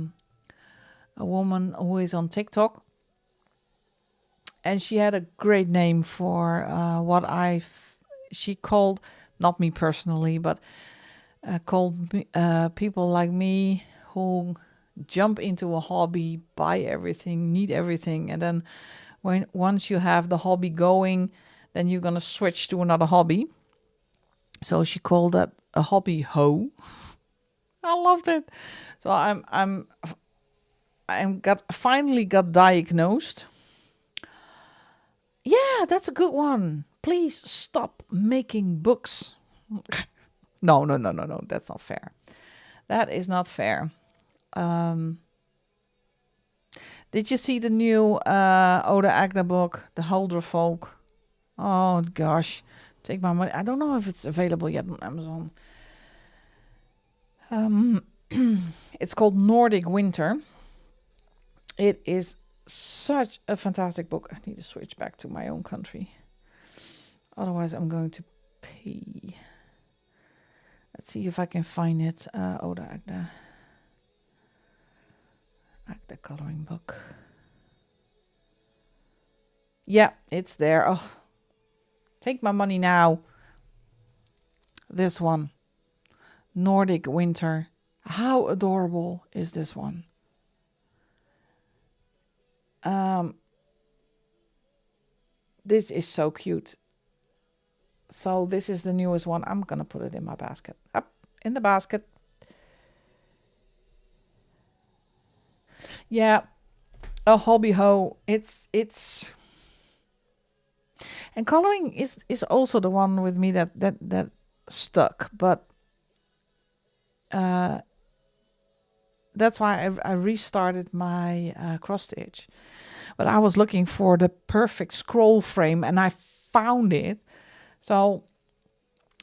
woman who is on TikTok, and she had a great name for what she called, not me personally, but called people like me who jump into a hobby, buy everything, need everything, and then once you have the hobby going, then you're gonna switch to another hobby. So she called that a hobby hoe. I loved it. So finally got diagnosed. Yeah, that's a good one. Please stop making books. No. That's not fair. That is not fair. Did you see the new Oda Agda book, The Holder Folk? Oh gosh, take my money. I don't know if it's available yet on Amazon. It's called Nordic Winter. It is such a fantastic book. I need to switch back to my own country. Otherwise, I'm going to pee. Let's see if I can find it. Oda Agda. Agda coloring book. Yeah, it's there. Oh, take my money now. This one. Nordic Winter. How adorable is this one? This is so cute. So this is the newest one. I'm gonna put it in my basket. Up in the basket. Yeah, a hobby hoe. It's And coloring is also the one with me that stuck, but that's why I restarted my cross stitch. But I was looking for the perfect scroll frame, and I found it. So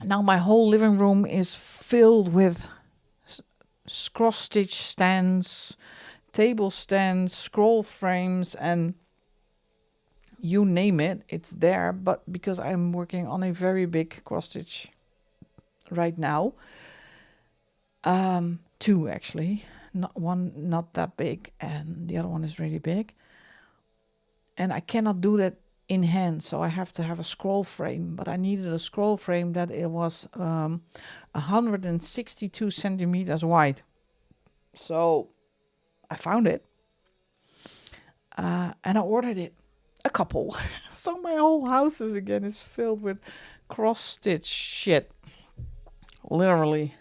now my whole living room is filled with cross stitch stands, table stands, scroll frames, and you name it, it's there. But because I'm working on a very big cross stitch right now, two actually, not that big, and the other one is really big, and I cannot do that in hand, so I have to have a scroll frame. But I needed a scroll frame that it was 162 centimeters wide, so I found it, and I ordered it, a couple. So my whole house is filled with cross stitch shit, literally.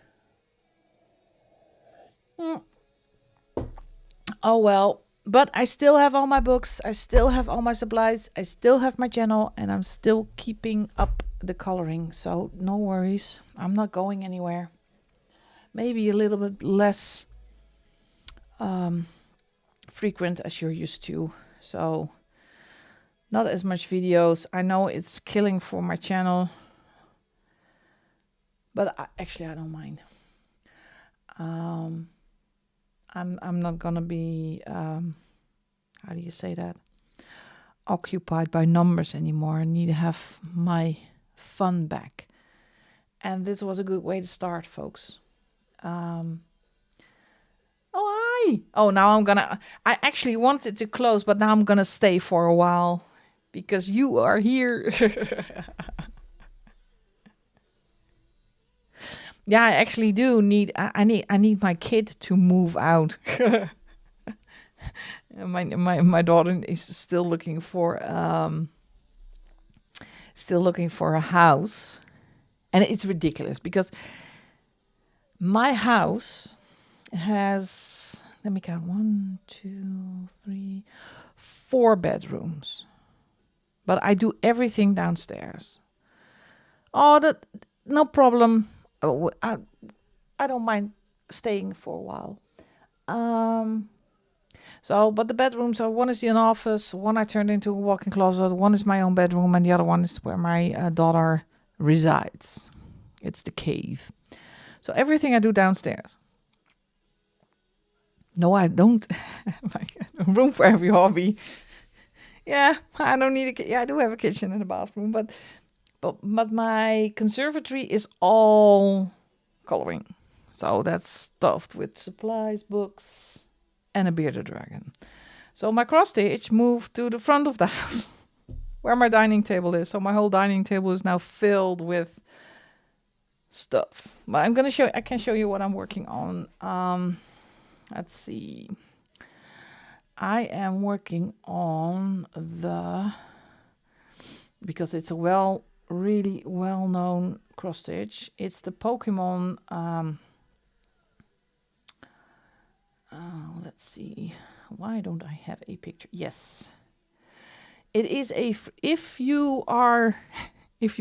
Oh well, but I still have all my books, I still have all my supplies, I still have my channel, and I'm still keeping up the coloring, so no worries, I'm not going anywhere. Maybe a little bit less frequent as you're used to, so not as much videos. I know it's killing for my channel, but actually I don't mind. I'm not gonna be how do you say that, occupied by numbers anymore. I need to have my fun back, and this was a good way to start, folks. Oh hi. Oh, now I actually wanted to close, but now I'm gonna stay for a while because you are here. Yeah, I actually do need. I need my kid to move out. my daughter is still looking for a house, and it's ridiculous because my house has, let me count, 1, 2, 3, 4 bedrooms, but I do everything downstairs. Oh, that no problem. Oh, I don't mind staying for a while. So, but the bedrooms are, one is an office, one I turned into a walk-in closet, one is my own bedroom, and the other one is where my daughter resides. It's the cave. So everything I do downstairs. No, I don't have room for every hobby. Yeah, I don't need yeah, I do have a kitchen and a bathroom, but my conservatory is all coloring. So that's stuffed with supplies, books, and a bearded dragon. So my cross stitch moved to the front of the house where my dining table is. So my whole dining table is now filled with stuff. But I can show you what I'm working on. Let's see. I am working on because it's a really well-known cross stitch. It's the Pokemon. Let's see. Why don't I have a picture? Yes. It is if you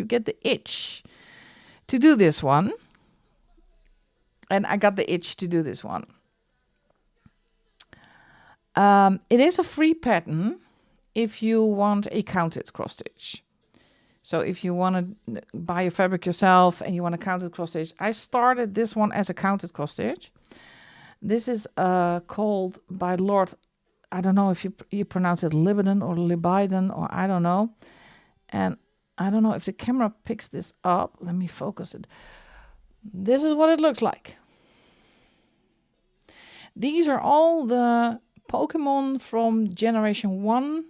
get the itch to do this one, and I got the itch to do this one. It is a free pattern if you want a counted cross stitch. So if you want to buy a fabric yourself and you want a counted cross stitch, I started this one as a counted cross stitch. This is called by Lord, I don't know if you pronounce it Libanon or Libiden, or I don't know. And I don't know if the camera picks this up. Let me focus it. This is what it looks like. These are all the Pokemon from generation 1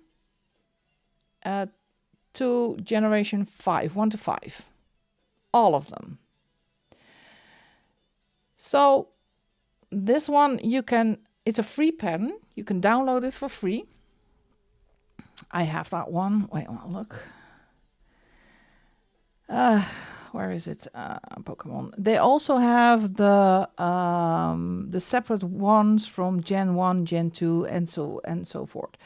to generation 5, 1 to 5. All of them. So this one it's a free pattern. You can download it for free. I have that one. Wait, look. Where is it? Pokemon. They also have the separate ones from Gen 1, Gen 2, and so forth.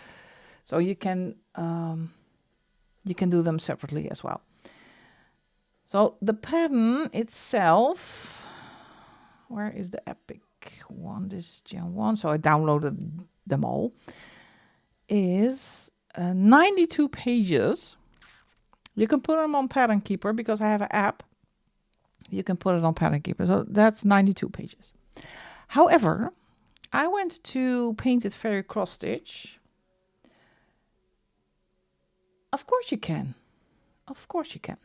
So you can You can do them separately as well. So the pattern itself, where is the Epic one? This is Gen 1, so I downloaded them all, is 92 pages. You can put them on Pattern Keeper because I have an app. You can put it on Pattern Keeper. So that's 92 pages. However, I went to Painted Fairy Cross Stitch. Of course you can. Of course you can.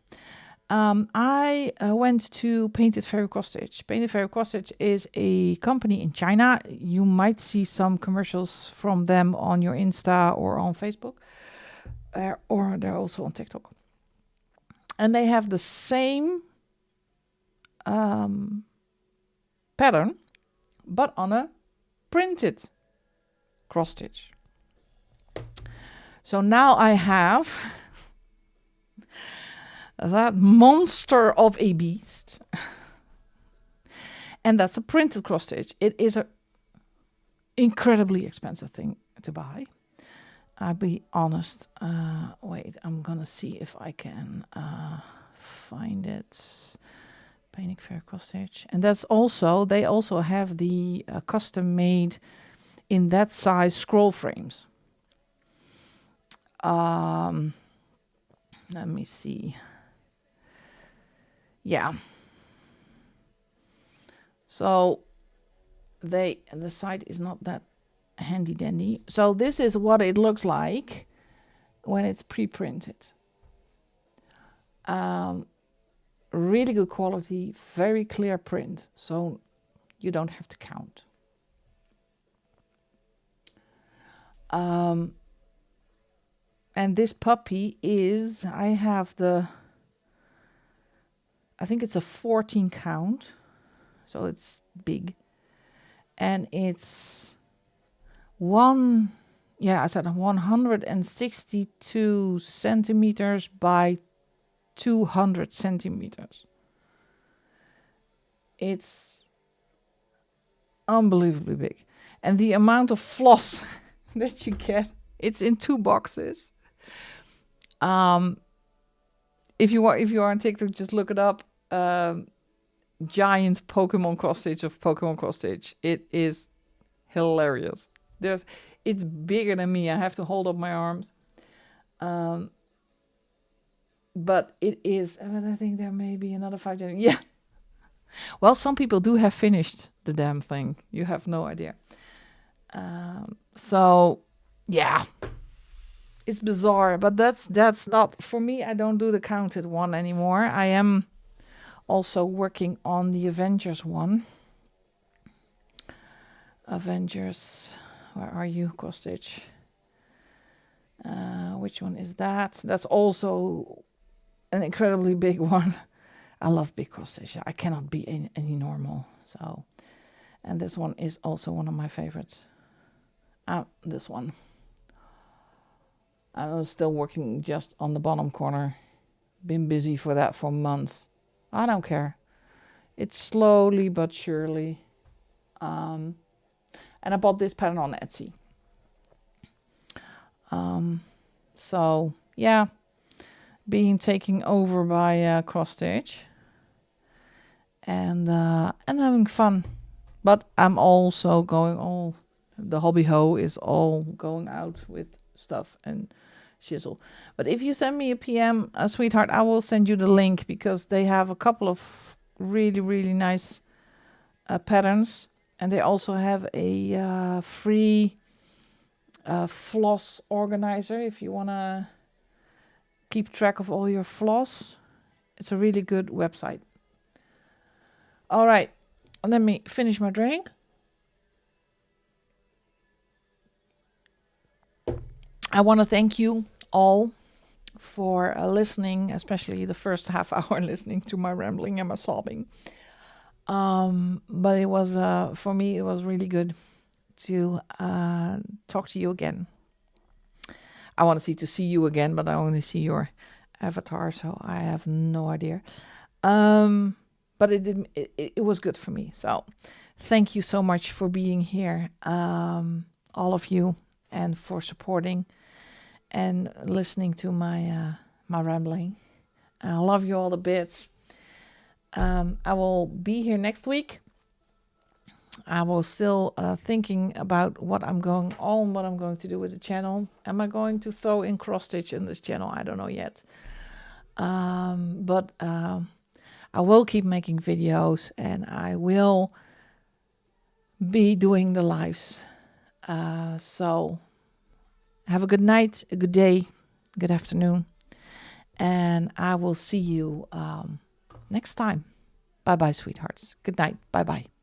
I went to Painted Fairy Cross Stitch. Painted Fairy Cross Stitch is a company in China. You might see some commercials from them on your Insta or on Facebook. Or they're also on TikTok. And they have the same pattern, but on a printed cross stitch. So now I have that monster of a beast. And that's a printed cross stitch. It is an incredibly expensive thing to buy. I'll be honest. Wait, I'm gonna see if I can find it. Painting Fair Cross Stitch. And that's also, they also have the custom made in that size scroll frames. Let me see. Yeah. So the site is not that handy dandy. So this is what it looks like when it's pre-printed. Really good quality, very clear print, so you don't have to count. And this puppy is, I think it's a 14 count, so it's big. And it's 162 centimeters by 200 centimeters. It's unbelievably big. And the amount of floss that you get, it's in 2 boxes. If you are on TikTok, just look it up. Giant Pokemon cross stitch of Pokemon cross stitch. It is hilarious. It's bigger than me. I have to hold up my arms. But it is, I think there may be another 5 generations. Yeah. Well, some people do have finished the damn thing. You have no idea. So, yeah. It's bizarre, but that's not, for me, I don't do the counted one anymore. I am also working on the Avengers one. Avengers, where are you, cross stitch? Which one is that? That's also an incredibly big one. I love big cross stitch. I cannot be any normal. So, and this one is also one of my favorites. This one. I was still working just on the bottom corner. Been busy for that for months. I don't care. It's slowly but surely. And I bought this pattern on Etsy. So yeah, being taken over by cross stitch, and having fun. But I'm also going the hobby hoe is all going out with stuff and shizzle. But if you send me a PM, sweetheart, I will send you the link, because they have a couple of really, really nice patterns. And they also have a free floss organizer if you want to keep track of all your floss. It's a really good website. All right, let me finish my drink. I want to thank you all for listening, especially the first half hour listening to my rambling and my sobbing. But it was, for me, it was really good to talk to you again. I want to see you again, but I only see your avatar, so I have no idea. But it was good for me. So thank you so much for being here, all of you, and for supporting and listening to my my rambling. I love you all the bits. I will be here next week. I will still thinking about what I'm going to do with the channel. Am I going to throw in cross stitch in this channel? I don't know yet. But I will keep making videos, and I will be doing the lives. So have a good night, a good day, good afternoon, and I will see you next time. Bye bye, sweethearts. Good night. Bye bye.